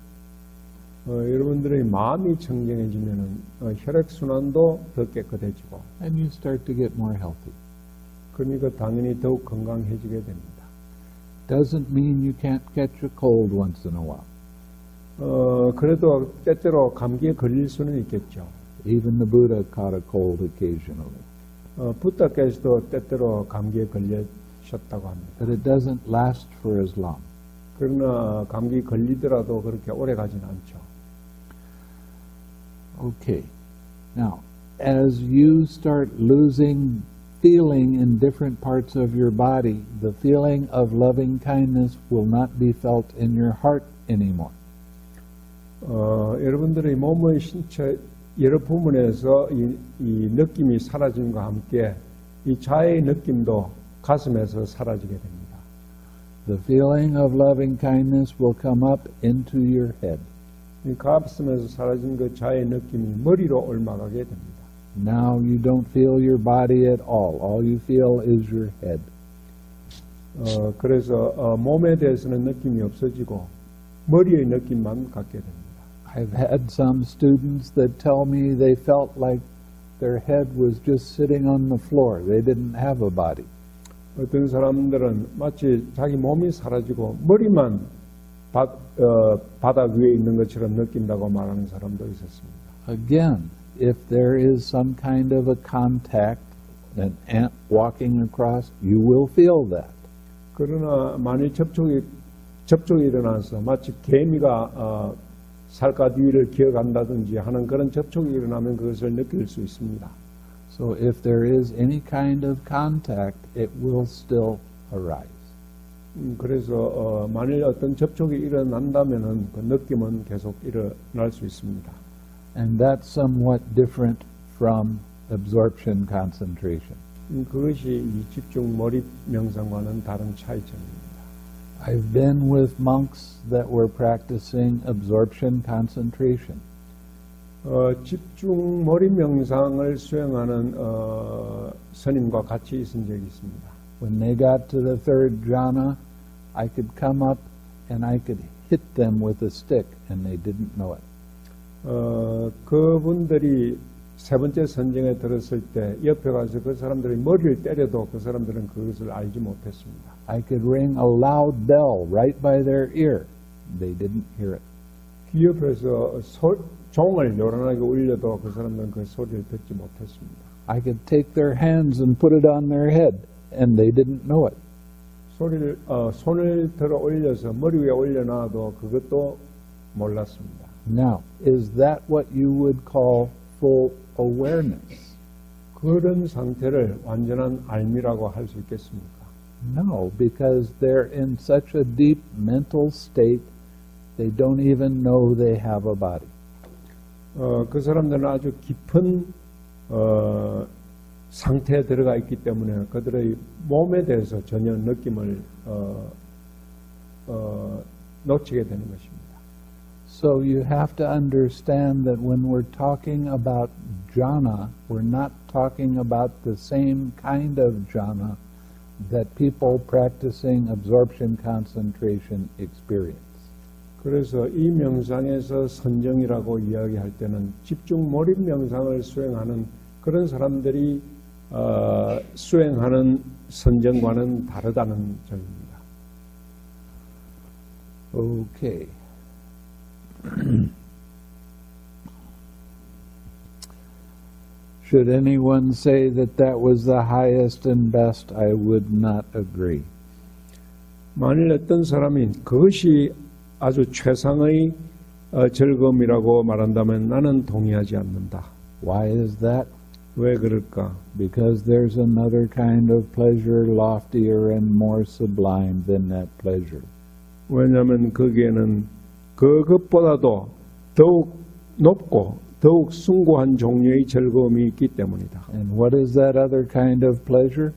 여러분들의 마음이 청정해지면은 혈액 순환도 더 깨끗해지고,
and you start to get more healthy.
그러니까 당연히 더욱 건강해지게 됩니다.
Doesn't mean you can't catch a cold once in a while.
그래도 때때로 감기에 걸릴 수는 있겠죠.
Even the Buddha caught a cold occasionally.
부다께서도 때때로 감기에 걸리셨다고 합니다.
But it doesn't last for as long.
그러나 감기 걸리더라도 그렇게 오래 가진 않죠.
Okay. Now, as you start losing feeling in different parts of your body, the feeling of loving kindness will not be felt in your heart anymore.
여러분들의 몸의 신체 여러 부분에서 이 느낌이 사라짐과 함께 이 자의 느낌도 가슴에서 사라지게 됩니다.
The feeling of loving kindness will come up into your head.
이 가슴에서 사라진 그 자의 느낌이 머리로 옮아가게 됩니다.
Now you don't feel your body at all. All you feel is your head.
그래서 몸에 대해서는 느낌이 없어지고 머리의 느낌만 갖게 됩니다.
I've had some students that tell me they felt like their head was just sitting on the floor. They didn't have a body.
어떤 사람들은 마치 자기 몸이 사라지고 머리만 바닥 위에 있는 것처럼 느낀다고 말하는 사람도 있었습니다.
Again, if there is some kind of a contact, an ant walking across, you will feel that.
그러나 만일 접촉이 일어나서 마치 개미가 살갗 위를 기어간다든지 하는 그런 접촉이 일어나면 그것을 느낄 수 있습니다.
So if there is any kind of contact, it will still arise.
그래서 만일 어떤 접촉이 일어난다면은 그 느낌은 계속 일어날 수 있습니다.
And that's somewhat different from absorption concentration.
그것이 이 집중 몰입 명상과는 다른 차이점입니다.
I've been with monks that were practicing absorption concentration.
집중 몰입 명상을 수행하는 스님과 같이 있은 적이 있습니다.
When they got to the third jhana, I could come up and I could hit them with a stick and they didn't know it.
그분들이 세 번째 선정에 들었을 때 옆에 가서 그 사람들이 머리를 때려도 그 사람들은 그것을 알지 못했습니다.
I could ring a loud bell right by their ear. They didn't hear it.
귀 옆에서 종을 요란하게 울려도 그 사람들은 그 소리를 듣지 못했습니다.
I could take their hands and put it on their head, and they didn't know it.
손을 들어 올려서 머리 위에 올려놔도 그것도 몰랐습니다.
Now, is that what you would call full awareness?
그런 상태를 완전한 알미라고 할 수 있겠습니까?
No, because they're in such a deep mental state, they don't even know they have a body.
그 사람들은 아주 깊은 상태에 들어가 있기 때문에 그들의 몸에 대해서 전혀 느낌을 놓치게 되는 것입니다.
So you have to understand that when we're talking about jhana, we're not talking about the same kind of jhana that people practicing absorption concentration experience.
그래서 이 명상에서 선정이라고 이야기할 때는 집중 몰입 명상을 수행하는 그런 사람들이 수행하는 선정과는 다르다는 점입니다.
Okay. Should anyone say that that was the highest and best, I would not agree.
만일 어떤 사람이 그것이 아주 최상의 즐거움이라고 말한다면 나는 동의하지 않는다.
Why is that?
왜 그럴까?
Because there's another kind of pleasure loftier and more sublime than that pleasure.
왜냐하면 거기에는 그것보다도 더욱 높고 더욱 숭고한 종류의 즐거움이 있기 때문이다.
And what is that other kind of pleasure?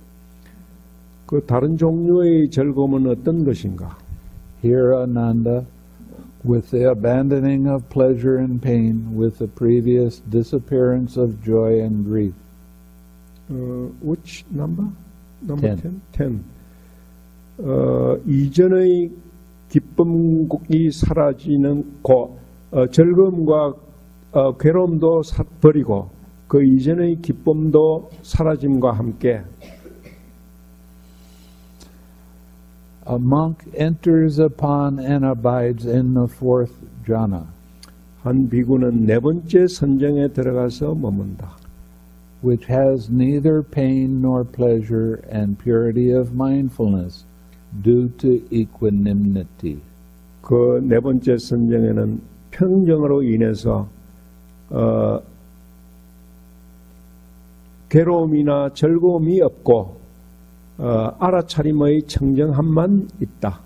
그 다른 종류의 즐거움은 어떤 것인가?
Here, Ananda, with the abandoning of pleasure and pain, with the previous disappearance of joy and grief.
Which number? Number
10.
10. 이전의 기쁨이 사라지는 즐거움과 괴로움도 버리고 그 이전의 기쁨도 사라짐과 함께
A monk enters upon and abides in the fourth jhana,
한 비구는 네 번째 선정에 들어가서 머문다.
which has neither pain nor pleasure and purity of mindfulness due to equanimity.
그 네 번째 선정에는 평정으로 인해서 괴로움이나 즐거움이 없고 알아차림의 청정함만 있다.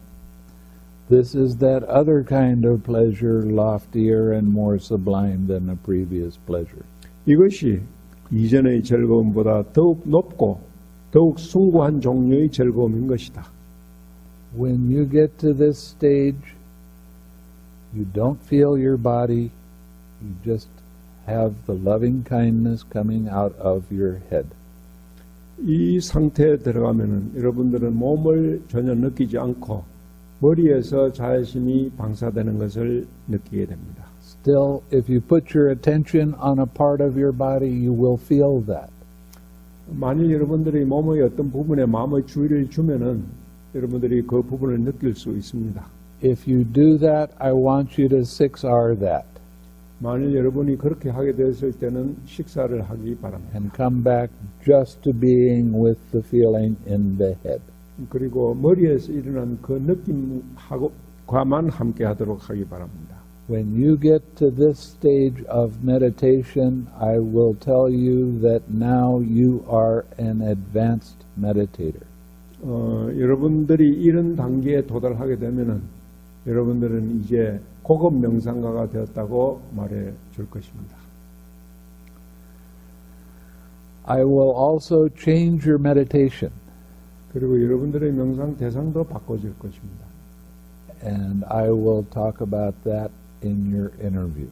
This is that other kind of pleasure loftier and more sublime than the previous pleasure.
이것이 이전의 즐거움보다 더욱 높고 더욱 숭고한 종류의 즐거움인 것이다.
When you get to this stage, you don't feel your body, you just have the loving kindness coming out of your head.
이 상태에 들어가면은 여러분들은 몸을 전혀 느끼지 않고 머리에서 자애심이 방사되는 것을 느끼게 됩니다.
Still, if you put your attention on a part of your body, you will feel that.
만일 여러분들이 몸의 어떤 부분에 마음의 주의를 주면은 여러분들이 그 부분을 느낄 수 있습니다.
If you do that, I want you to 6R that.
만일 여러분이 그렇게 하게 되었을 때는 식사를 하기 바랍니다.
And come back just to being with the feeling in the head.
그리고 머리에서 일어난 그 느낌과만 함께 하도록 하기 바랍니다.
When you get to this stage of meditation, I will tell you that now you are an advanced meditator.
여러분들이 이런 단계에 도달하게 되면은 여러분들은 이제 고급 명상가가 되었다고 말해 줄 것입니다.
I will also change your meditation.
그리고 여러분들의 명상 대상도 바꿔줄 것입니다.
And I will talk about that in your interview.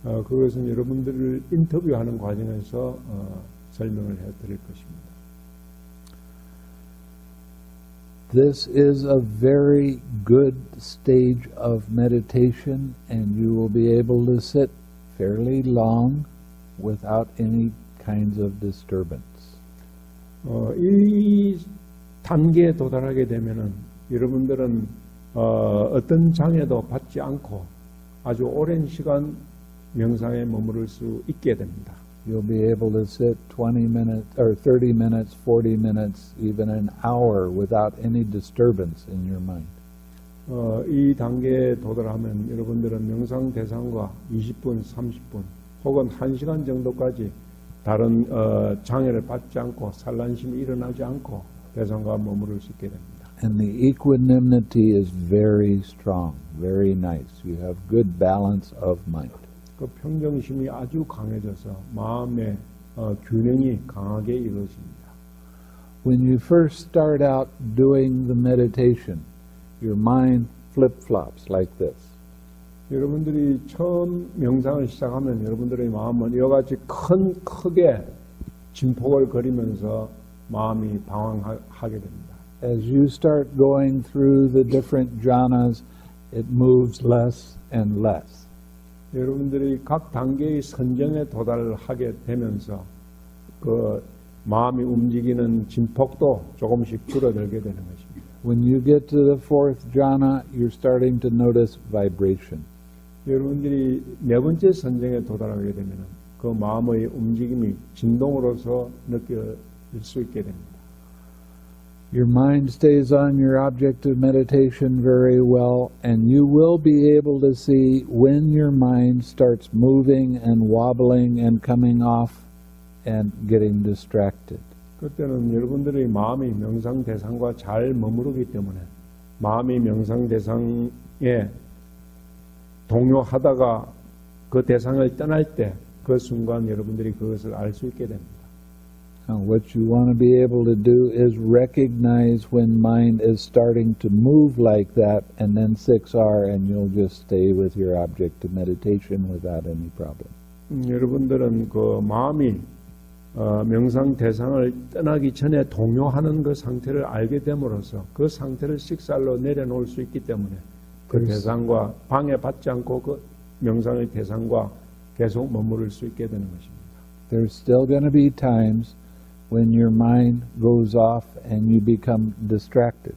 그것은 여러분들을 인터뷰하는 과정에서 설명을 해드릴 것입니다.
This is a very good stage of meditation, and you will be able to sit fairly long without any kinds of disturbance.
이 단계에 도달하게 되면은 여러분들은 어떤 장애도 받지 않고 아주 오랜 시간 명상에 머무를 수 있게 됩니다.
You'll be able to sit 20 minutes or 30 minutes, 40 minutes, even an hour without any disturbance in your mind.
이 단계에 도달하면 여러분들은 명상 대상과 20분, 30분 혹은 1시간 정도까지 다른 장애를 받지 않고 산란심이 일어나지 않고 대상과 머무를 수 있게 됩니다.
And the equanimity is very strong, very nice. You have good balance of mind.
그 평정심이 아주 강해져서 마음의 균형이 강하게 이루어집니다.
When you first start out doing the meditation, your mind flip-flops like this.
여러분들이 처음 명상을 시작하면 여러분들의 마음은 이와 같이 크게 진폭을 거리면서 마음이 방황하게 됩니다.
As you start going through the different jhanas, it moves less and less.
여러분들이 각 단계의 선정에 도달하게 되면서 그 마음이 움직이는 진폭도 조금씩 줄어들게 되는 것입니다.
When you get to the fourth jhana, you're starting to notice vibration.
여러분들이 네 번째 선정에 도달하게 되면 그 마음의 움직임이 진동으로서 느껴질 수 있게 됩니다.
Your mind stays on your object of meditation very well, and you will be able to see when your mind starts moving and wobbling and coming off and getting distracted.
그때는 여러분들의 마음이 명상 대상과 잘 머무르기 때문에 마음이 명상 대상에 동요하다가 그 대상을 떠날 때 그 순간 여러분들이 그것을 알 수 있게 됩니다.
Now, what you want to be able to do is recognize when mind is starting to move like that, and then 6R, and you'll just stay with your object of meditation without any problem.
여러분들은 그 마음이 명상 대상을 떠나기 전에 동요하는 그 상태를 알게 됨으로써 그 상태를 식살로 내려놓을 수 있기 때문에 그 대상과 방해받지 않고 그 명상의 대상과 계속 머무를 수 있게 되는 것입니다.
There's still going to be times when your mind goes off and you become distracted.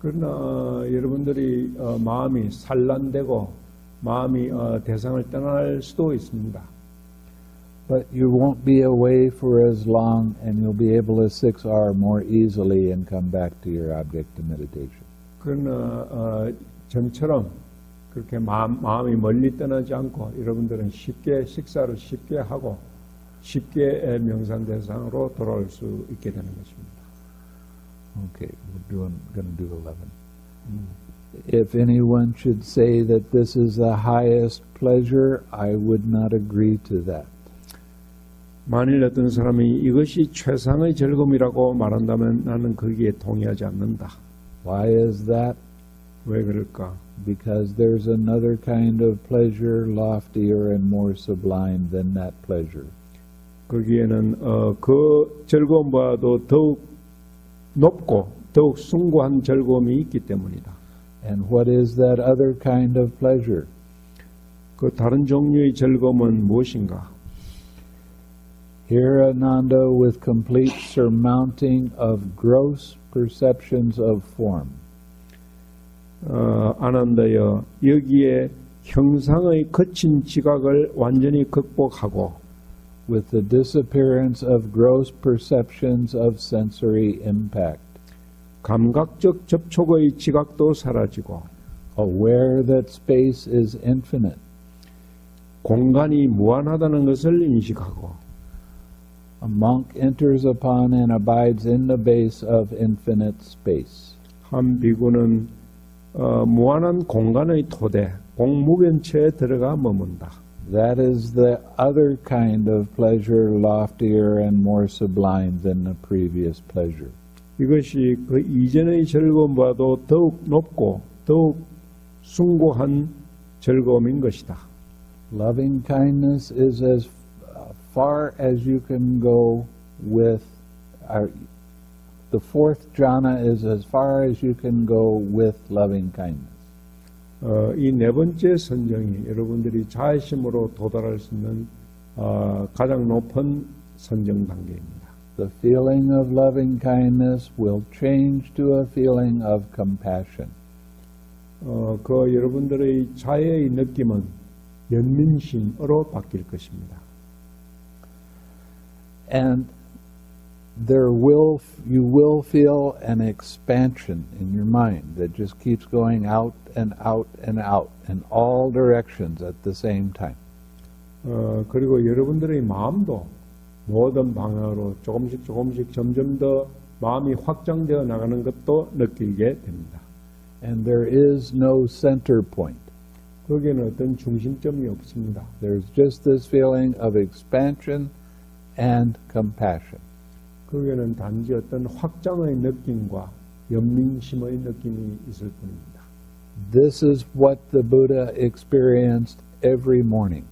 그러나 여러분들이 마음이 산란되고 마음이 대상을 떠날 수도 있습니다.
But you won't be away for as long, and you'll be able to 6R more easily and come back to your object of meditation.
그러나 전처럼 그렇게 마음이 멀리 떠나지 않고 여러분들은 쉽게 식사를 쉽게 하고 쉽게 명상 대상으로 돌아올 수 있게 되는 것입니다.
Okay, we're going to do 11. If anyone should say that this is the highest pleasure, I would not agree to that.
만일 어떤 사람이 이것이 최상의 즐거움이라고 말한다면 나는 거기에 동의하지 않는다.
Why is that?
왜 그럴까?
Because there's another kind of pleasure loftier and more sublime than that pleasure.
거기에는 그 즐거움보다도 더욱 높고 더욱 숭고한 즐거움이 있기 때문이다.
And what is that other kind of pleasure?
그 다른 종류의 즐거움은 무엇인가?
Here, Ananda, with complete surmounting of gross perceptions of form.
아난다여, 여기에 형상의 거친 지각을 완전히 극복하고
with the disappearance of gross perceptions of sensory impact.
감각적 접촉의 지각도 사라지고
aware that space is infinite.
공간이 무한하다는 것을 인식하고
A monk enters upon and abides in the base of infinite space.
한 비구는 무한한 공간의 토대, 공무변체에 들어가 머문다.
That is the other kind of pleasure, loftier and more sublime than the previous pleasure.
이것이 그 이전의 즐거움보다도 더욱 높고 더욱 숭고한 즐거움인 것이다.
Loving kindness is as far as you can go with the fourth jhana is as far as you can go with loving kindness.
이 네 번째 선정이 여러분들이 자애심으로 도달할 수 있는 가장 높은 선정 단계입니다.
The feeling of loving kindness will change to a feeling of compassion.
그 여러분들의 자애의 느낌은 연민심으로 바뀔 것입니다.
And you will feel an expansion in your mind that just keeps going out and out and out in all directions at the same time.
그리고 여러분들의 마음도 모든 방향으로 조금씩 점점 더 마음이 확장되어 나가는 것도 느끼게 됩니다.
And there is no center point.
거기에는 어떤 중심점이 없습니다.
There's just this feeling of expansion and compassion.
거기에는 단지 어떤 확장의 느낌과 연민심의 느낌이 있을 뿐입니다.
This is what the Buddha experienced every morning.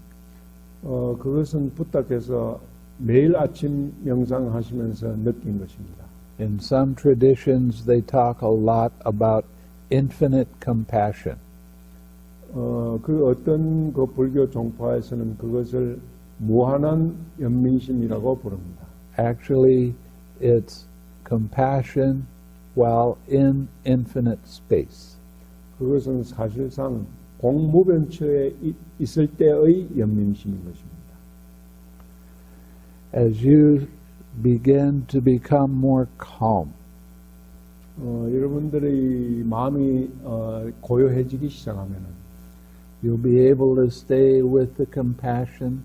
그것은 부다께서 매일 아침 명상하시면서 느낀 것입니다.
In some traditions, they talk a lot about infinite compassion.
그 어떤 그 불교 종파에서는 그것을 무한한 연민심이라고 부릅니다.
Actually, it's compassion while in infinite space.
그것은 사실상 공무변처에 있을 때의 연민심인 것입니다.
As you begin to become more calm,
여러분들의 마음이 고요해지기 시작하면은
you'll be able to stay with the compassion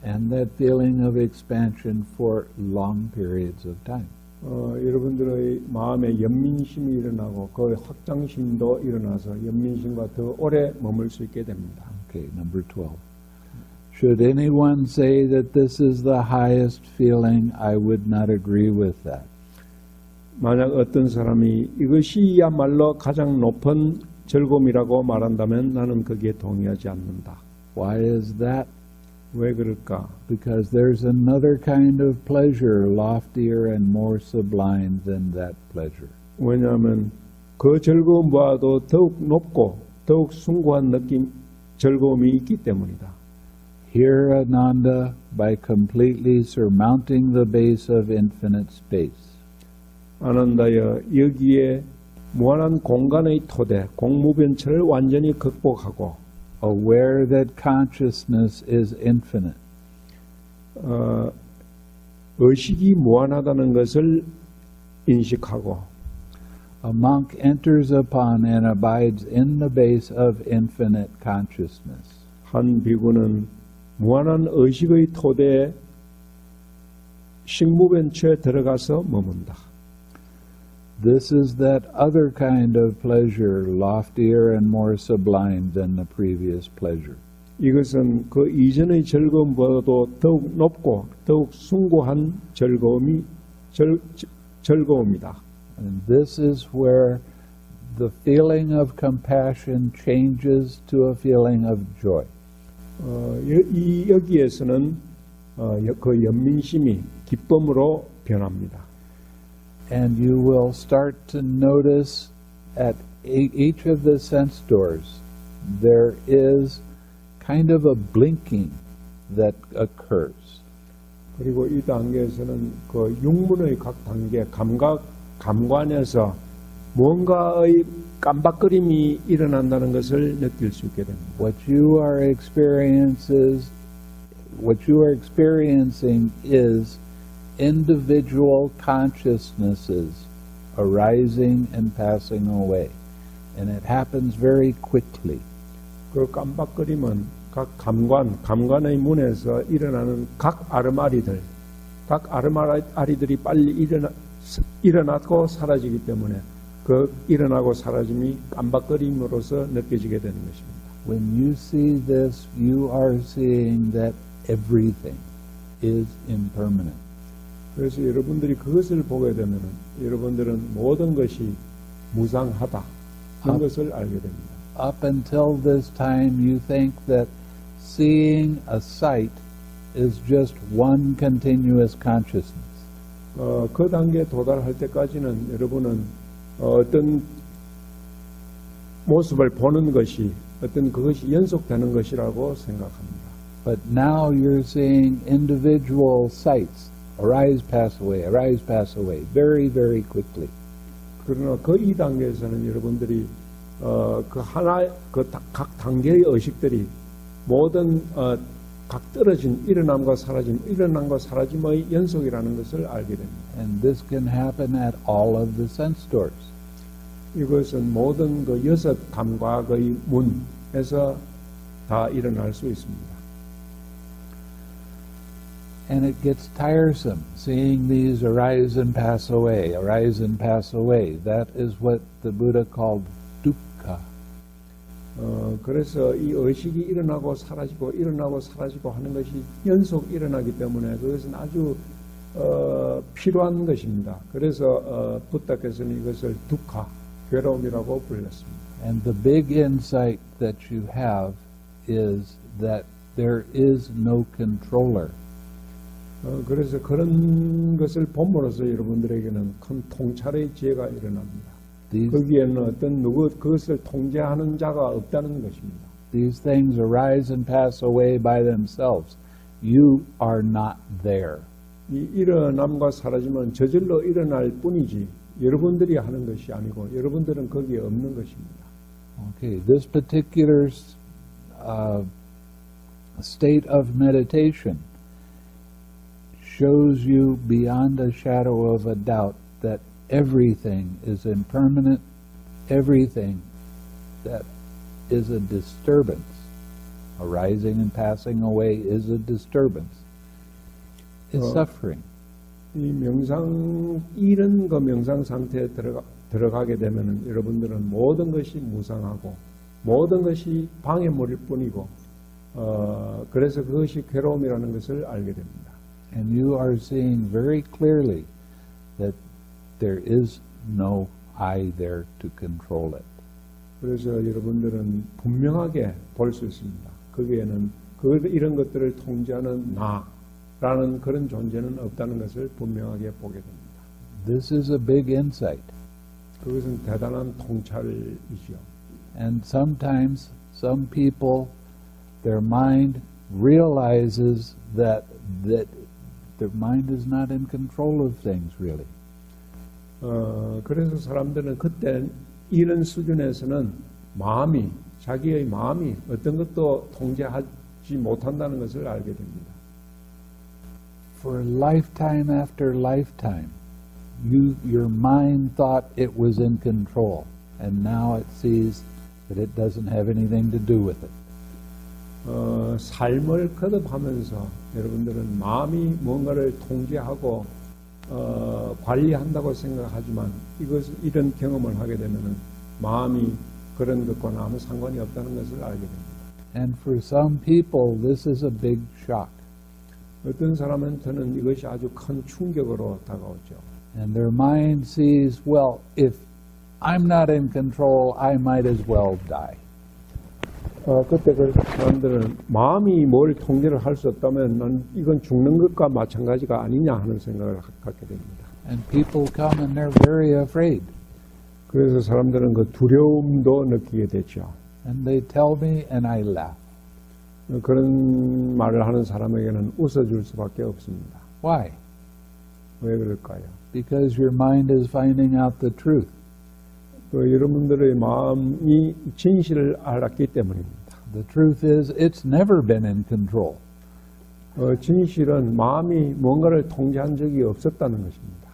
and that feeling of expansion for long periods of time.
여러분들의 마음에 연민심이 일어나고 그 확장심도 일어나서 연민심과 더 오래 머물 수 있게 됩니다.
Okay, number 12. Should anyone say that this is the highest feeling, I would not agree with that.
만약 어떤 사람이 이것이야말로 가장 높은 즐거움이라고 말한다면 나는 거기에 동의하지 않는다.
Why is that?
왜 그럴까?
Because there's another kind of pleasure loftier and more sublime than that pleasure.
왜냐하면 그 즐거움보다도 더욱 높고 더욱 숭고한 느낌, 즐거움이 있기 때문이다.
Here, Ananda, by completely surmounting the base of infinite space.
아난다여, 여기에 무한한 공간의 토대, 공무변처를 완전히 극복하고
aware that consciousness is infinite.
의식이 무한하다는 것을 인식하고
A monk enters upon and abides in the base of infinite consciousness.
한 비구는 무한한 의식의 토대에 식무변처에 들어가서 머문다.
This is that other kind of pleasure, loftier and more sublime than the previous pleasure.
이것은 그 이전의 즐거움보다도 더욱 높고 더욱 숭고한 즐거움이다.
And this is where the feeling of compassion changes to a feeling of joy.
여기에서는 그 연민심이 기쁨으로 변합니다.
And you will start to notice at each of the sense doors there is kind of a blinking that occurs.
그리고 이 단계에서는 그 육문의 각 단계 감관에서 뭔가의 깜박거림이 일어난다는 것을 느낄 수 있게 됩니다.
What you are experiencing is individual consciousnesses arising and passing away, and it happens very quickly.
그 깜박거림은 각 감관의 문에서 일어나는 각 아르마리들이 빨리 일어나고 사라지기 때문에 그 일어나고 사라짐이 깜박거림으로서 느껴지게 되는 것입니다.
When you see this, you are seeing that everything is impermanent.
그래서 여러분들이 그것을 보게 되면 여러분들은 모든 것이 무상하다는 것을 알게 됩니다.
Up until this time, you think that seeing a sight is just one continuous consciousness.
그 단계에 도달할 때까지는 여러분은 어떤 모습을 보는 것이 어떤 그것이 연속되는 것이라고 생각합니다.
But now you're seeing individual sights arise, pass away, very, very quickly.
그러나 그 이 단계에서는 여러분들이 각 단계의 의식들이 모든 각 떨어진 일어남과 사라짐의 연속이라는 것을 알게 됩니다.
And this can happen at all of the sense doors.
이것은 모든 그 6 감각의 문에서 다 일어날 수 있습니다.
And it gets tiresome seeing these arise and pass away, arise and pass away. That is what the Buddha called dukkha.
그래서 이 의식이 일어나고 사라지고 하는 것이 연속 일어나기 때문에 그것은 아주 필요한 것입니다. 그래서 부다께서는 이것을 두카, 괴로움이라고 불렀습니다.
And the big insight that you have is that there is no controller.
그래서 그런 것을 봄으로써 여러분들에게는 큰 통찰의 지혜가 일어납니다. 거기에는 어떤 그것을 통제하는 자가 없다는 것입니다.
These things arise and pass away by themselves. You are not there.
이 일어남과 사라짐은 저절로 일어날 뿐이지 여러분들이 하는 것이 아니고 여러분들은 거기에 없는 것입니다.
Okay, this particular state of meditation shows you beyond a shadow of a doubt that everything is impermanent, everything that is a disturbance, arising and passing away is a disturbance, is suffering.
이 이런 그 명상 상태에 들어가게 되면 여러분들은 모든 것이 무상하고 모든 것이 방해물일 뿐이고 그래서 그것이 괴로움이라는 것을 알게 됩니다.
And you are seeing very clearly that there is no I there to control it.
그래서 여러분들은 분명하게 볼 수 있습니다. 거기에는 이런 것들을 통제하는 나라는 그런 존재는 없다는 것을 분명하게 보게 됩니다.
This is a big insight.
그것은 대단한 통찰이죠.
And sometimes some people, their mind realizes that their mind is not in control of things really.
그래서 사람들은 그때 이런 수준에서는 자기의 마음이 어떤 것도 통제하지 못한다는 것을 알게 됩니다.
For lifetime after lifetime, your mind thought it was in control, and now it sees that it doesn't have anything to do with it.
삶을 거듭하면서 여러분들은 마음이 뭔가를 통제하고 관리한다고 생각하지만 이런 경험을 하게 되면은 마음이 그런 것과는 아무 상관이 없다는 것을 알게 됩니다.
And for some people, this is a big shock.
어떤 사람한테는 이것이 아주 큰 충격으로 다가오죠.
And their mind sees, well, if I'm not in control, I might as well die.
그때 그 사람들은 마음이 뭘 통제를 할 수 없다면 난 이건 죽는 것과 마찬가지가 아니냐 하는 생각을 갖게 됩니다.
And people come and they're very afraid.
그래서 사람들은 그 두려움도 느끼게 되죠.
And they tell me and I laugh.
그런 말을 하는 사람에게는 웃어줄 수밖에 없습니다.
Why?
왜 그럴까요?
Because your mind is finding out the truth.
여러분들의 마음이 진실을 알았기 때문입니다.
The truth is, it's never been in control.
진실은 마음이 뭔가를 통제한 적이 없었다는 것입니다.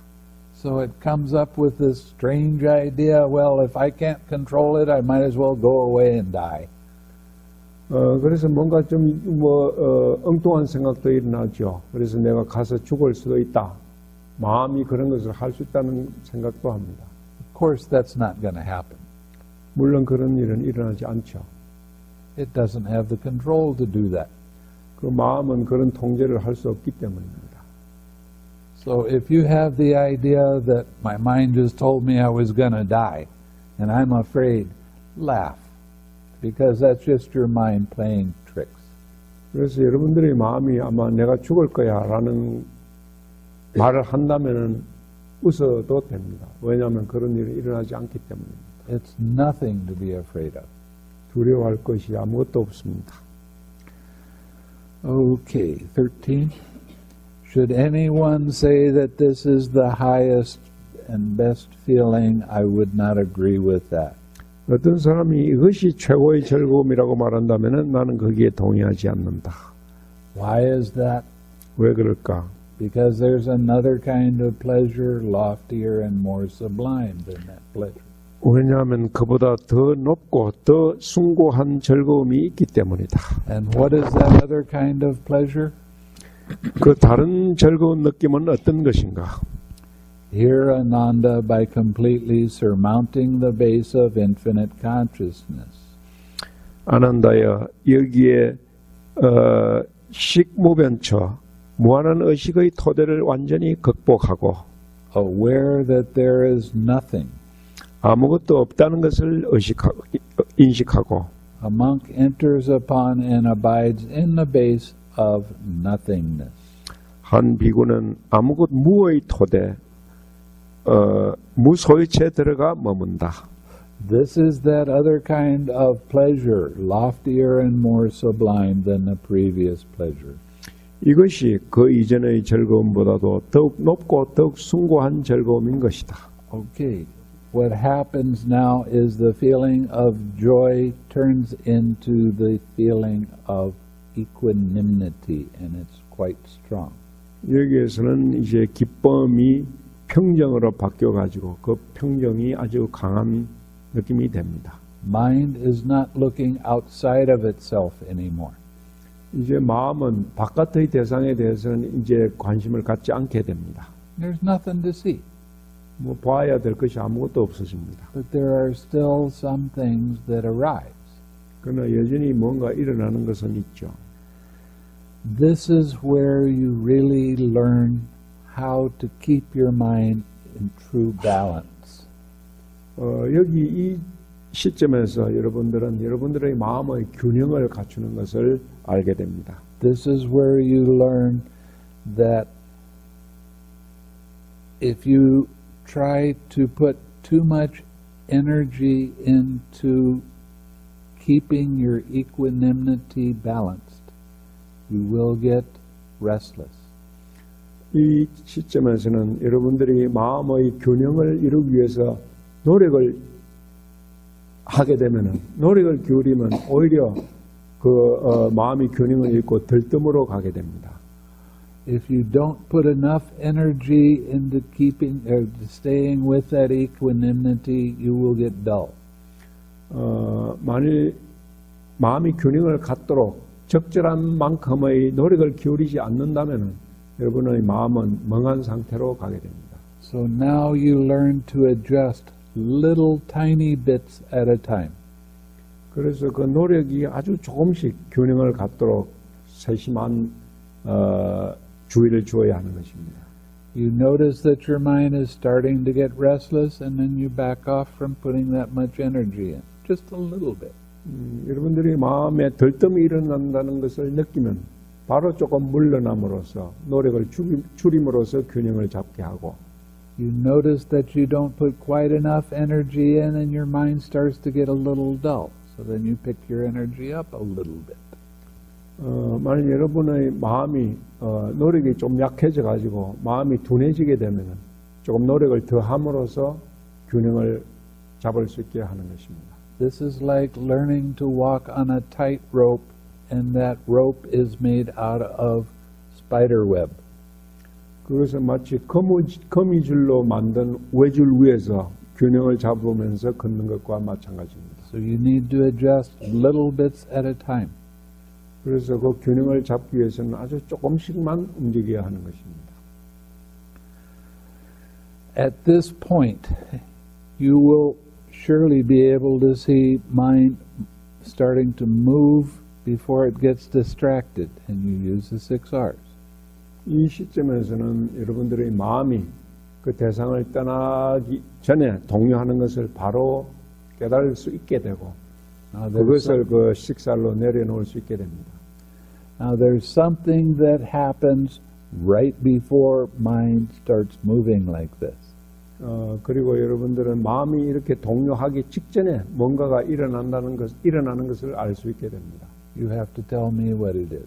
So it comes up with this strange idea, well, if I can't control it, I might as well go away and die.
그래서 뭔가 좀 엉뚱한 생각도 일어나죠. 그래서 내가 가서 죽을 수도 있다. 마음이 그런 것을 할 수 있다는 생각도 합니다.
Of course, that's not going to happen.
물론 그런 일은 일어나지 않죠.
It doesn't have the control to do that.
그 마음은 그런 통제를 할 수 없기 때문입니다.
So if you have the idea that my mind just told me I was going to die, and I'm afraid, laugh, because that's just your mind playing tricks.
그래서 여러분들의 마음이 아마 내가 죽을 거야라는 말을 한다면은 웃어도 됩니다. 왜냐하면 그런 일이 일어나지 않기 때문입니다.
It's nothing to be afraid of.
두려워할 것이 아무것도 없습니다.
Okay, 13. Should anyone say that this is the highest and best feeling, I would not agree with that.
어떤 사람이 이것이 최고의 즐거움이라고 말한다면 나는 거기에 동의하지 않는다.
Why is that?
왜 그럴까?
Because there's another kind of pleasure, loftier and more sublime than that pleasure.
왜냐하면 그보다 더 높고 더 숭고한 즐거움이 있기 때문이다.
And what is that other kind of pleasure?
그 다른 즐거운 느낌은 어떤 것인가?
Here, Ananda, by completely surmounting the base of infinite consciousness.
아난다여, 여기에 식무변처, 무한한 의식의 토대를 완전히 극복하고
aware that there is nothing.
아무것도 없다는 것을 인식하고
A monk enters upon and abides in the base of nothingness.
한 비구는 아무것 무의 토대 무소유체에 들어가 머문다.
This is that other kind of pleasure, loftier and more sublime than the previous pleasure.
이것이 그 이전의 즐거움보다도 더욱 높고 더욱 숭고한 즐거움인 것이다.
Okay, what happens now is the feeling of joy turns into the feeling of equanimity, and it's quite strong.
여기에서는 이제 기쁨이 평정으로 바뀌어가지고 그 평정이 아주 강한 느낌이 됩니다.
Mind is not looking outside of itself anymore.
이제 마음은 바깥의 대상에 대해서는 이제 관심을 갖지 않게 됩니다.
There's nothing to see.
뭐 봐야 될 것이 아무것도 없어집니다.
But there are still some things that arise.
그러나 여전히 뭔가 일어나는 것은 있죠.
This is where you really learn how to keep your mind in true balance.
여기 이 시점에서 여러분들은 여러분들의 마음의 균형을 갖추는 것을 알게 됩니다.
This is where you learn that if you try to put too much energy into keeping your equanimity balanced, you will get restless.
이 시점에서는 여러분들이 마음의 균형을 이루기 위해서 노력을 하게 되면은 노력을 기울이면 오히려 마음이 균형을 잃고 들뜸으로 가게 됩니다.
If you don't put enough energy into keeping or staying with that equanimity, you will get dull.
만일 마음이 균형을 갖도록 적절한 만큼의 노력을 기울이지 않는다면은 여러분의 마음은 멍한 상태로 가게 됩니다.
So now you learn to adjust little tiny bits at a time.
그래서 그 노력이 아주 조금씩 균형을 갖도록 세심한 주의를 주어야 하는 것입니다.
You notice that your mind is starting to get restless, and then you back off from putting that much energy in, just a little bit.
여러분들이 마음에 들뜸이 일어난다는 것을 느끼면 바로 조금 물러남으로써 노력을 줄임으로써 균형을 잡게 하고
You notice that you don't put quite enough energy in, and your mind starts to get a little dull. So then you pick your energy up a little bit.
만약 여러분의 마음이 노력이 좀 약해져 가지고 마음이 둔해지게 되면 조금 노력을 더 함으로써 균형을 잡을 수 있게 하는 것입니다.
This is like learning to walk on a tight rope, and that rope is made out of spider web.
그것은 마치 거미줄로 만든 외줄 위에서 균형을 잡으면서 걷는 것과 마찬가지입니다.
So you need to adjust little bits at a time.
그래서 그 균형을 잡기 위해서는 아주 조금씩만 움직여야 하는 것입니다.
At this point, you will surely be able to see mind starting to move before it gets distracted, and you use the 6 R's.
이 시점에서는 여러분들의 마음이 그 대상을 떠나기 전에 동요하는 것을 바로 깨달을 수 있게 되고 그것을 그 식살로 내려놓을 수 있게 됩니다.
Now there's something that happens right before mind starts moving like this.
그리고 여러분들은 마음이 이렇게 동요하기 직전에 뭔가가 일어나는 것을 알 수 있게 됩니다.
You have to tell me what it is.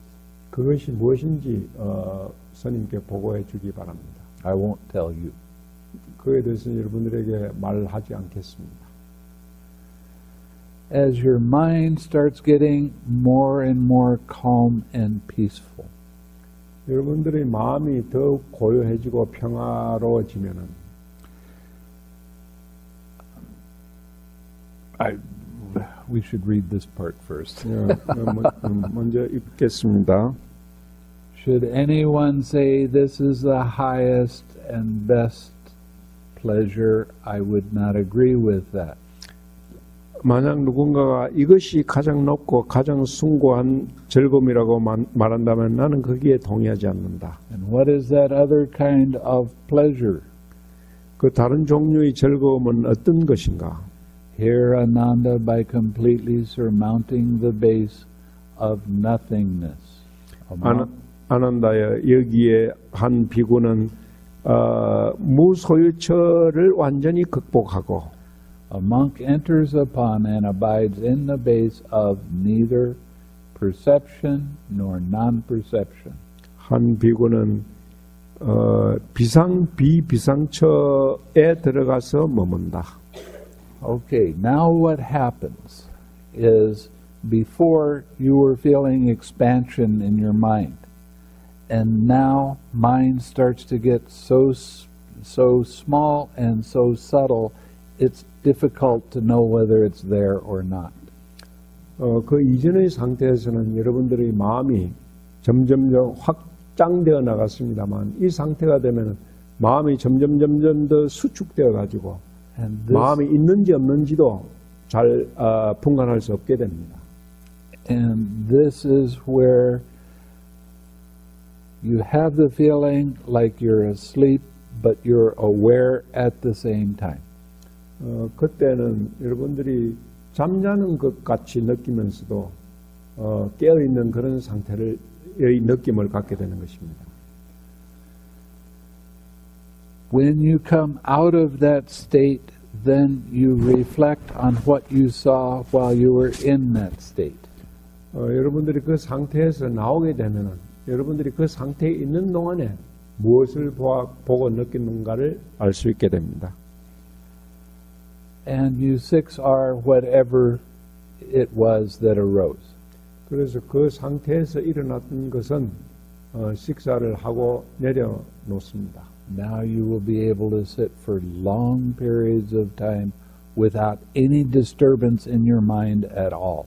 그것이 무엇인지 스님께 보고해 주기 바랍니다.
I won't tell you.
그에 대해서는 여러분들에게 말하지 않겠습니다.
As your mind starts getting more and more calm and peaceful,
여러분들의 마음이 더욱 고요해지고 평화로워지면은
we should read this part first.
먼저 읽겠습니다.
Should anyone say this is the highest and best pleasure, I would not agree with that.
만약 누군가가 이것이 가장 높고 가장 숭고한 즐거움이라고 말한다면 나는 거기에 동의하지 않는다.
And what is that other kind of pleasure?
그 다른 종류의 즐거움은 어떤 것인가?
Here Ananda by completely surmounting the base of nothingness.
아난다여 여기에 한 비구는 무소유처를 완전히 극복하고
a monk enters upon and abides in the base of neither perception nor non-perception.
한 비구는 비비상처에 들어가서 머문다.
Okay, now what happens is before you were feeling expansion in your mind, and now mind starts to get so small and so subtle, it's difficult to know whether it's there or not.
그 이전의 상태에서는 여러분들의 마음이 점점 확장되어 나갔습니다만 이 상태가 되면 마음이 점점 더 수축되어 가지고 마음이 있는지 없는지도 잘 분간할 수 없게 됩니다.
And this is where you have the feeling like you're asleep, but you're aware at the same time.
그때는 여러분들이 잠자는 것 같이 느끼면서도 깨어있는 그런 상태의 느낌을 갖게 되는 것입니다.
When you come out of that state, then you reflect on what you saw while you were in that state.
여러분들이 그 상태에서 나오게 되면은 여러분들이 그 상태에 있는 동안에 무엇을 보고 느끼는가를 알 수 있게 됩니다.
And you 6R whatever it was that arose.
그래서 그 상태에서 일어났던 것은 식사를 하고 내려놓습니다.
Now you will be able to sit for long periods of time without any disturbance in your mind at all.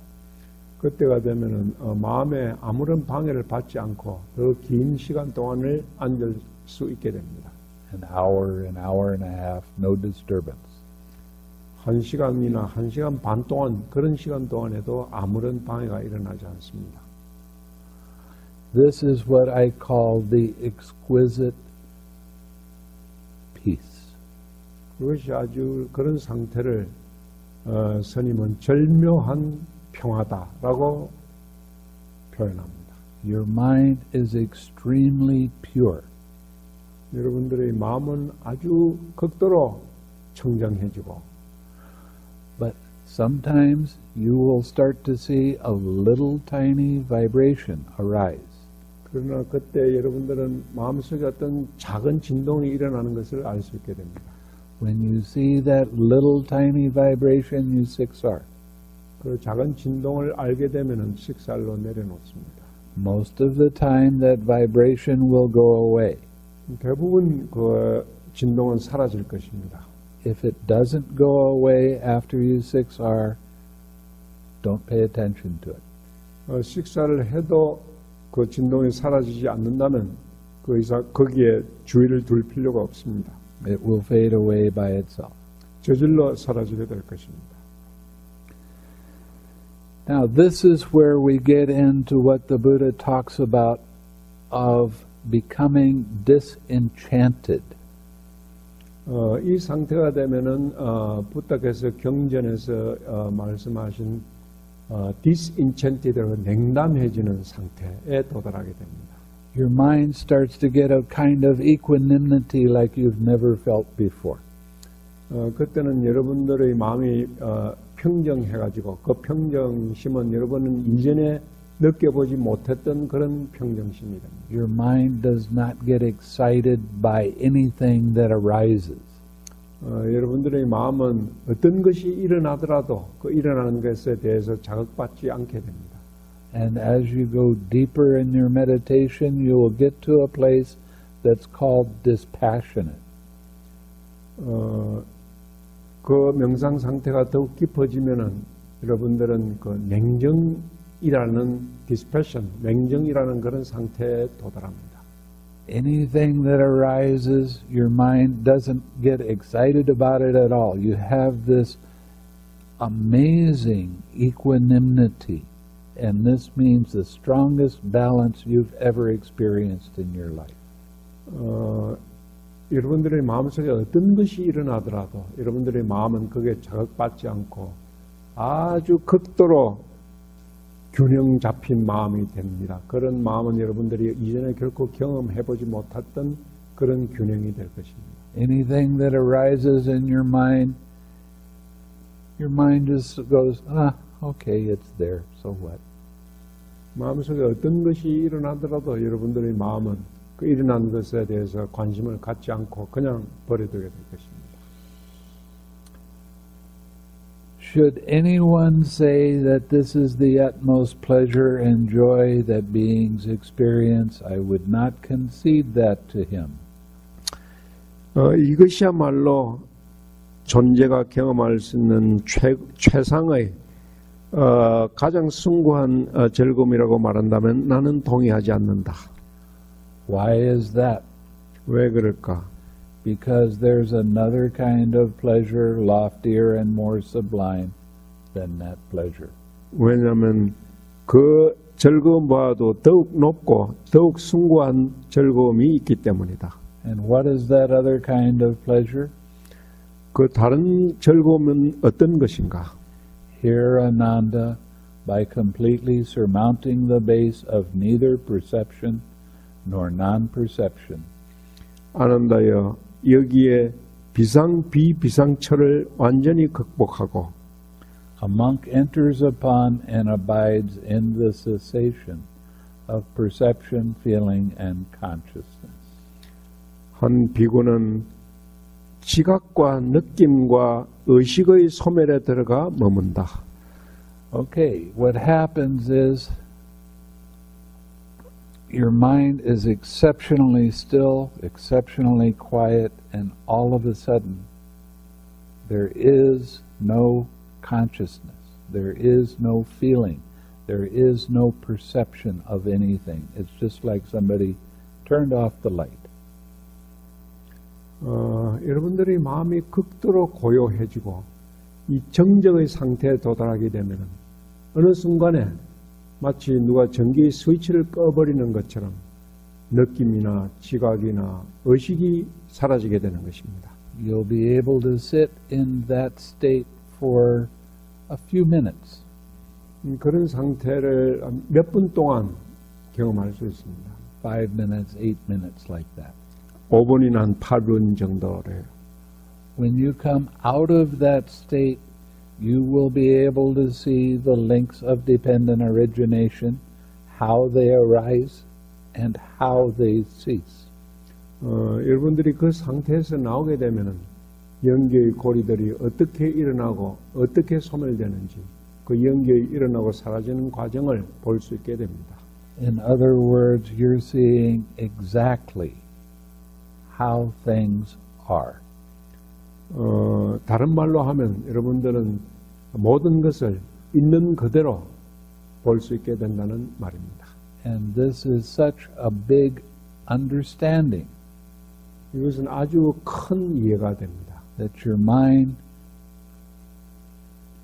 그때가 되면은 마음에 아무런 방해를 받지 않고 더 긴 시간 동안을 앉을 수 있게 됩니다.
An hour and a half, no disturbance.
1시간이나 1시간 반 동안 그런 시간 동안에도 아무런 방해가 일어나지 않습니다.
This is what I call the exquisite peace.
그것이 아주 그런 상태를 스님은 절묘한 평화다라고 표현합니다.
Your mind is extremely pure.
여러분들의 마음은 아주 극도로 청정해지고
But sometimes you will start to see a little tiny vibration arise.
그러나 그때 여러분들은 마음속에 어떤 작은 진동이 일어나는 것을 알 수 있게 됩니다.
When you see that little tiny vibration, you 6R.
그 작은 진동을 알게 되면은 식살로 내려놓습니다.
Most of the time that vibration will go away.
대부분 그 진동은 사라질 것입니다.
If it doesn't go away after you 6R, don't pay attention to it.
식사를 해도 그 진동이 사라지지 않는다면 그 이상 거기에 주의를 둘 필요가 없습니다.
It will fade away by itself.
저절로 사라지게 될 것입니다.
Now this is where we get into what the Buddha talks about of becoming disenchanted.
이 상태가 되면은 부다께서 경전에서 말씀하신 disenchanted라고 냉담해지는 상태에 도달하게 됩니다.
Your mind starts to get a kind of equanimity like you've never felt before.
그때는 여러분들의 마음이 평정해가지고 그 평정심은 여러분은 이전에 느껴보지 못했던 그런 평정심이 됩니다.
Your mind does not get excited by anything that arises.
여러분들의 마음은 어떤 것이 일어나더라도 그 일어나는 것에 대해서 자극받지 않게 됩니다.
And as you go deeper in your meditation, you will get to a place that's called dispassionate.
그 명상 상태가 더욱 깊어지면은 여러분들은 그 냉정이라는 dispassion, 냉정이라는 그런 상태에 도달합니다.
Anything that arises, your mind doesn't get excited about it at all. You have this amazing equanimity, and this means the strongest balance you've ever experienced in your life.
여러분들의 마음속에 어떤 것이 일어나더라도 여러분들의 마음은 그게 자극받지 않고 아주 극도로 균형 잡힌 마음이 됩니다. 그런 마음은 여러분들이 이전에 결코 경험해보지 못했던 그런 균형이 될 것입니다.
Anything that arises in your mind just goes, okay, it's there, so what?
마음속에 어떤 것이 일어나더라도 여러분들의 마음은 그 일어난 것에 대해서 관심을 갖지 않고 그냥 버려두게 될 것입니다.
Should anyone say that this is the utmost pleasure and joy that beings experience, I would not concede that to him.
이것이야말로 존재가 경험할 수 있는 최상의 가장 숭고한 즐거움이라고 말한다면 나는 동의하지 않는다.
Why is that?
왜 그럴까?
Because there's another kind of pleasure, loftier and more sublime than that pleasure.
왜냐하면 그 즐거움보다도 더욱 높고 더욱 숭고한 즐거움이 있기 때문이다.
And what is that other kind of pleasure?
그 다른 즐거움은 어떤 것인가?
Here, Ananda, by completely surmounting the base of neither perception nor non-perception.
아난다여, 여기에 비비상철을 완전히 극복하고
A monk enters upon and abides in the cessation of perception, feeling, and consciousness.
한 비구는 지각과 느낌과 의식의 소멸에 들어가 머문다.
Okay, what happens is your mind is exceptionally still, exceptionally quiet, and all of a sudden there is no consciousness, there is no feeling, there is no perception of anything. It's just like somebody turned off the light.
여러분들이 마음이 극도로 고요해지고 이 정적의 상태에 도달하게 되면 어느 순간에 마치 누가 전기 스위치를 꺼버리는 것처럼 느낌이나 지각이나 의식이 사라지게 되는 것입니다.
You'll be able to sit in that state for a few minutes.
그런 상태를 몇 분 동안 경험할 수 있습니다.
5 minutes, 8 minutes like that.
5분이나 한 8분 정도래요.
When you come out of that state, you will be able to see the links of dependent origination, how they arise, and how they cease.
여러분들이 그 상태에서 나오게 되면은 연계의 고리들이 어떻게 일어나고 어떻게 소멸되는지 그 연계의 일어나고 사라지는 과정을 볼 수 있게 됩니다.
In other words, you're seeing exactly how things are.
다른 말로 하면 여러분들은 모든 것을 있는 그대로 볼 수 있게 된다는 말입니다.
And this is such a big understanding.
이것은 아주 큰 이해가 됩니다.
That your mind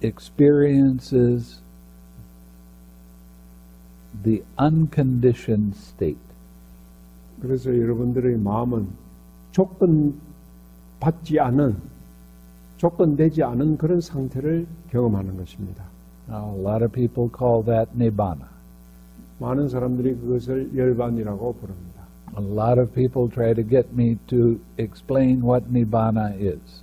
experiences the unconditioned state.
그래서 여러분들의 마음은 조건받지 않은, 조건되지 않은 그런 상태를 경험하는 것입니다.
Now, a lot of people call that nibbana.
많은 사람들이 그것을 열반이라고 부릅니다.
A lot of people try to get me to explain what nibbana is.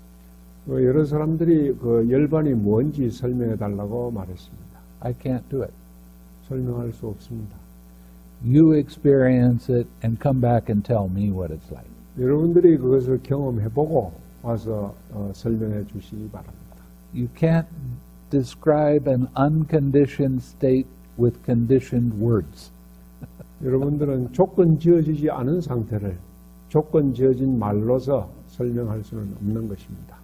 여러 사람들이 그 열반이 뭔지 설명해 달라고 말했습니다.
I can't do it.
설명할 수 없습니다.
You experience it and come back and tell me what it's like.
여러분들이 그것을 경험해보고 와서 설명해 주시기 바랍니다.
You can't describe an unconditioned state with conditioned words.
여러분들은 조건 지어지지 않은 상태를 조건 지어진 말로서 설명할 수는 없는 것입니다.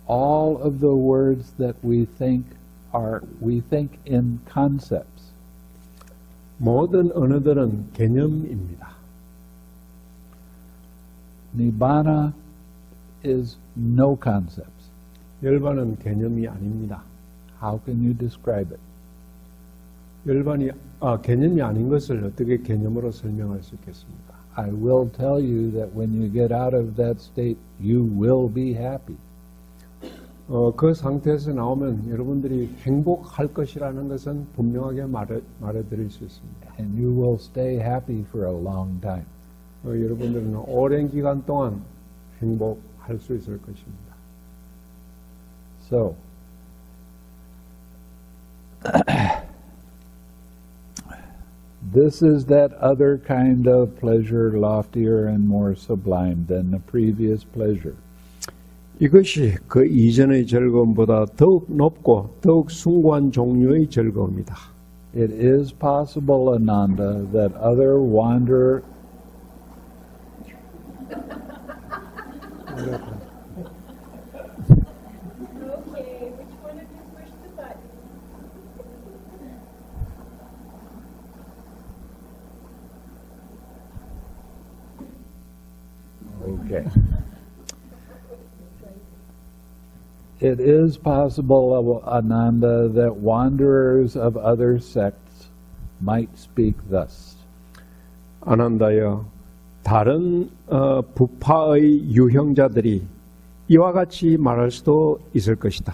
All of the words that we think in concepts.
모든 언어들은 개념입니다.
Nibbana is no concepts.
열반은 개념이 아닙니다.
How can you describe it?
열반이 개념이 아닌 것을 어떻게 개념으로 설명할 수 있겠습니까?
I will tell you that when you get out of that state, you will be happy.
그 상태에서 나오면 여러분들이 행복할 것이라는 것은 분명하게 말해드릴 수 있습니다.
And you will stay happy for a long time.
여러분들은 오랜 기간 동안 행복할 수 있을 것입니다.
So, this is that other kind of pleasure, loftier and more sublime than the previous pleasure.
이것이 그 이전의 즐거움보다 더욱 높고 더욱 숭고한 종류의 즐거움이다.
It is possible, Ananda, that other wanderer
Okay, which one of you pushed the button?
Okay. It is possible, Ananda, that wanderers of other sects might speak thus.
아난다여, 다른 부파의 유형자들이 이와 같이 말할 수도 있을 것이다.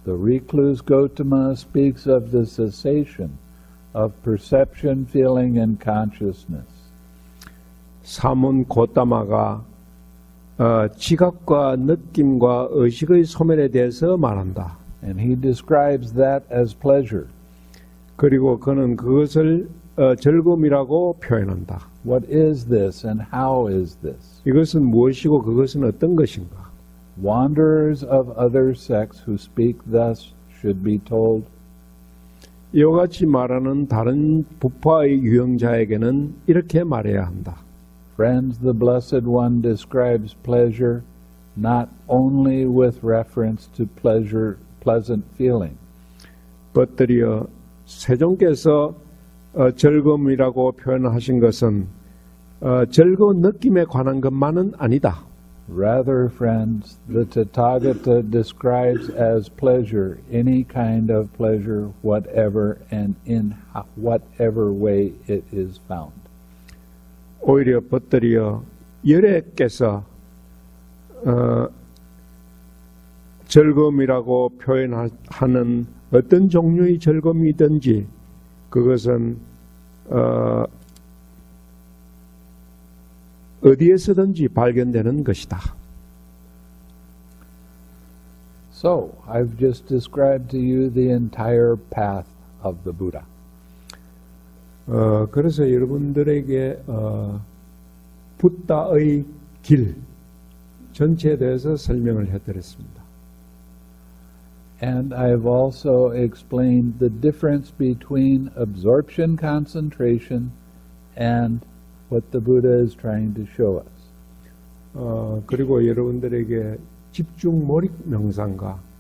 The recluse Gautama speaks of the cessation of perception, feeling, and consciousness.
사문 고타마가 지각과 느낌과 의식의 소멸에 대해서 말한다.
And he describes that as pleasure.
그리고 그는 그것을 즐거움이라고 표현한다.
What is this and how is this?
이것은 무엇이고 그것은 어떤 것인가?
Wanderers of other sects who speak thus should be told,
이와 같이 말하는 다른 부파의 유형자에게는 이렇게 말해야 한다.
Friends, the Blessed One describes pleasure not only with reference to pleasure, pleasant feeling.
벗들이여, 세종께서 즐거움이라고 표현하신 것은 즐거운 느낌에 관한 것만은 아니다.
Rather, friends, the Tathagata describes as pleasure any kind of pleasure, whatever and in whatever way it is found.
오히려 벗들이여, 열애께서 즐거움이라고 표현하는 어떤 종류의 즐거움이든지 그것은 어디에서든지 발견되는 것이다.
So, I've just described to you the entire path of the Buddha.
그래서 여러분들에게 붓다의 길 전체에 대해서 설명을 해드렸습니다.
And I've also explained the difference between absorption concentration and what the Buddha is trying to show us.
그리고 여러분들에게 집중 몰입 명상과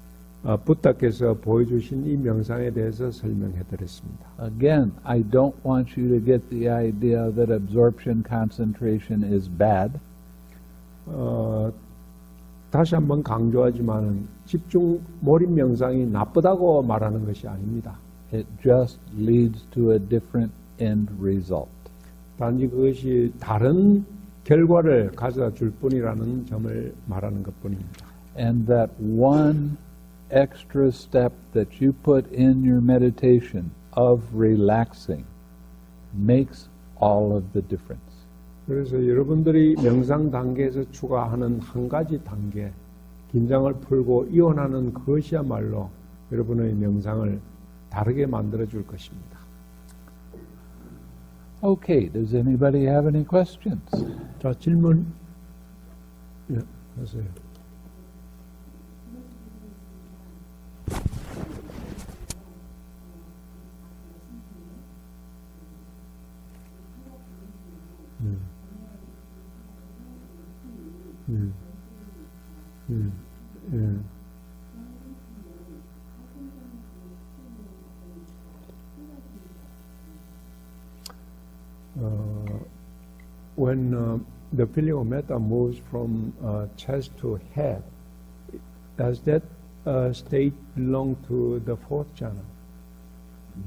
부다께서 보여주신 이 명상에 대해서 설명해드렸습니다.
Again, I don't want you to get the idea that absorption concentration is bad.
다시 한번 강조하지만은 집중 몰입 명상이 나쁘다고 말하는 것이 아닙니다.
It just leads to a different end result.
단지 그것이 다른 결과를 가져다 줄 뿐이라는 점을 말하는 것뿐입니다.
And that one extra step that you put in your meditation of relaxing makes all of the difference.
그래서 여러분들이 명상 단계에서 추가하는 한 가지 단계, 긴장을 풀고 이완하는 그것이야말로 여러분의 명상을 다르게 만들어 줄 것입니다.
Okay, does anybody have any questions?
자, 질문. 예, 하세요. When the feeling of metta moves from chest to head, does that state belong to the fourth jhana?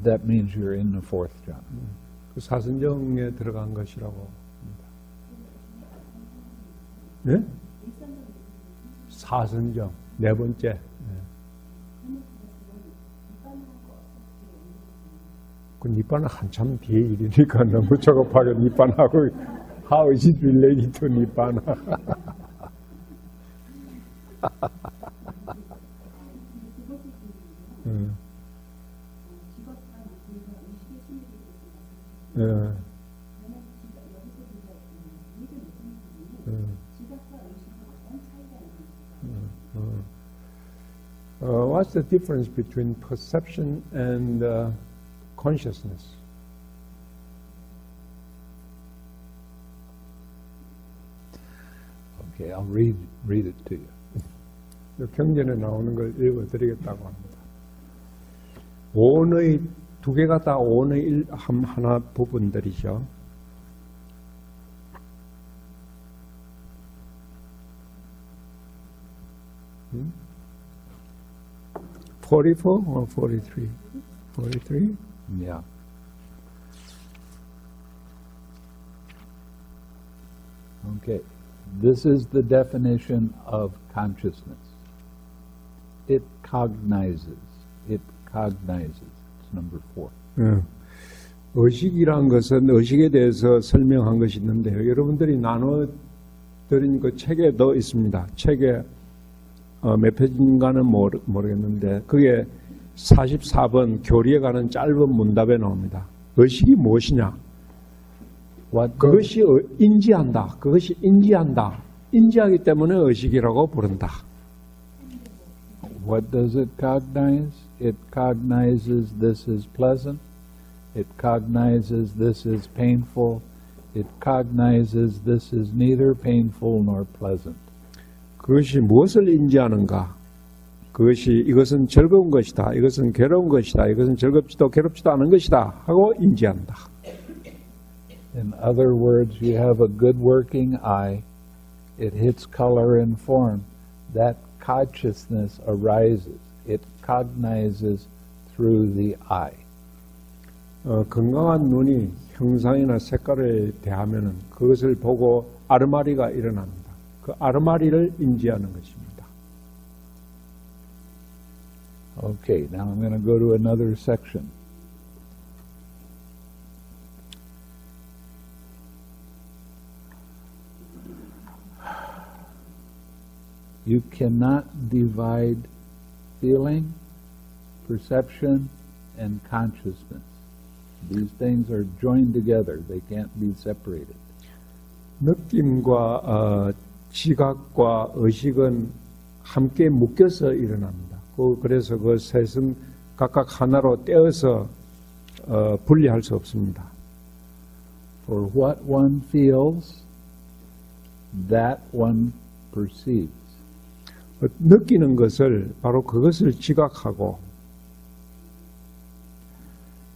That means you're in the fourth jhana.
그 사선정에 들어간 것이라고 합니다. 네? 사선정. 네 번째. 그 니빠는 한참 뒤에 일이니까 너무 조급하게 니빠하고 how is it related to 니빠나? What's the difference between perception and consciousness?
Okay, I'll read it to you.
경전에 나오는 걸 읽어드리겠다고 합니다. 오온의 두 개가 다 오온의 하나 부분들이죠. 44 or 43? 43?
Yeah. Okay. This is the definition of consciousness. It cognizes. It cognizes. It's number 4.
의식이란 것은 의식에 대해서 설명한 것이 있는데요. 여러분들이 나눠드린 그 책에 더 있습니다. 책에 몇 페이지인가는 모르겠는데 그게 44번 교리에 가는 짧은 문답에 나옵니다. 의식이 무엇이냐? 그것이 인지한다. 그것이 인지한다. 인지하기 때문에 의식이라고 부른다.
What does it cognize? It cognizes this is pleasant. It cognizes this is painful. It cognizes this is neither painful nor pleasant.
그것이 무엇을 인지하는가? 이것은 즐거운 것이다. 이것은 괴로운 것이다. 이것은 즐겁지도 괴롭지도 않은 것이다. 하고 인지한다.
In other words, you have a good working eye. It hits color and form. That consciousness arises. It cognizes through the eye.
건강한 눈이 형상이나 색깔에 대하면은 그것을 보고 아르마리가 일어납니다. 그 아르마리를 인지하는 것입니다.
Okay, now I'm going to go to another section. You cannot divide feeling, perception, and consciousness. These things are joined together. They can't be separated.
느낌과 지각과 의식은 함께 묶여서 일어납니다. 그래서 그 셋은 각각 하나로 떼어서 분리할 수 없습니다.
For what one feels, that one perceives.
느끼는 것을 바로 그것을 지각하고.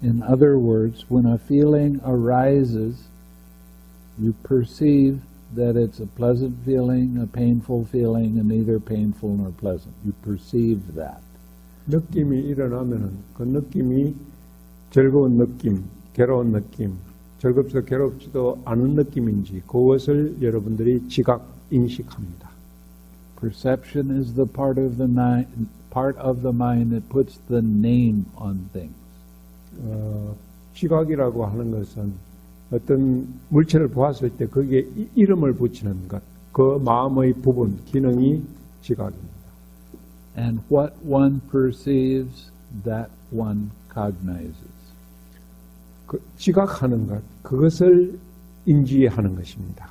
In other words, when a feeling arises, you perceive that it's a pleasant feeling, a painful feeling, and neither painful nor pleasant. You perceive that.
느낌이 일어나면은 그 느낌이 즐거운 느낌, 괴로운 느낌, 즐겁지도 괴롭지도 않은 느낌인지 그것을 여러분들이 지각 인식합니다.
Perception is the part of the mind that puts the name on things.
지각이라고 하는 것은 어떤 물체를 보았을 때 거기에 이름을 붙이는 것, 그 마음의 부분, 기능이 지각입니다.
And what one perceives, that one cognizes.
그 지각하는 것, 그것을 인지하는 것입니다.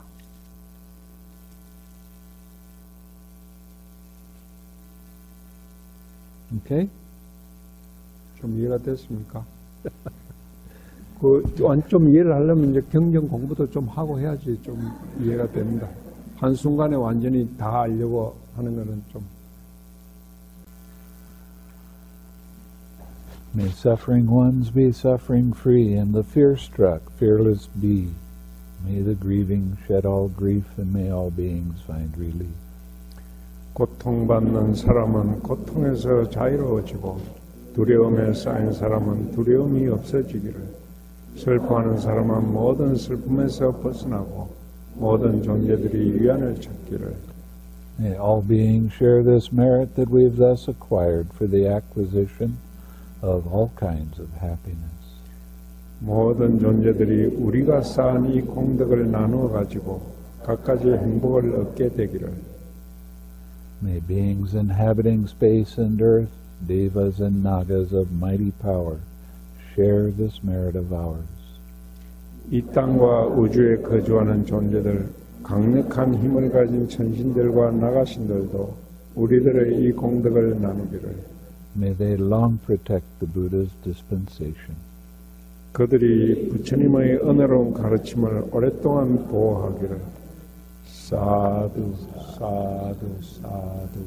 Okay?
좀 이해가 됐습니까? 좀 이해를 하려면 이제 경전 공부도 좀 하고 해야지 좀 이해가 됩니다. 한순간에 완전히 다 알려고 하는 것은 좀.
May suffering ones be suffering free, and the fear-struck fearless be. May the grieving shed all grief, and may all beings find relief.
고통받는 사람은 고통에서 자유로워지고 두려움에 쌓인 사람은 두려움이 없어지기를, 슬퍼하는 사람은 모든 슬픔에서 벗어나고 모든 존재들이 위안을 찾기를,
May all beings share this merit that we have thus acquired for the acquisition of all kinds of happiness.
모든 존재들이 우리가 쌓은 이 공덕을 나누어 가지고 각가지 행복을 얻게 되기를.
May beings inhabiting space and earth, devas and nagas of mighty power, share this merit of ours.
이 땅과 우주에 거주하는 존재들, 강력한 힘을 가진 천신들과 나가신들도 우리들의 이 공덕을 나누기를.
May they long protect the Buddha's dispensation.
그들이 부처님의 은혜로운 가르침을 오랫동안 보호하기를. 사두 사두 사두.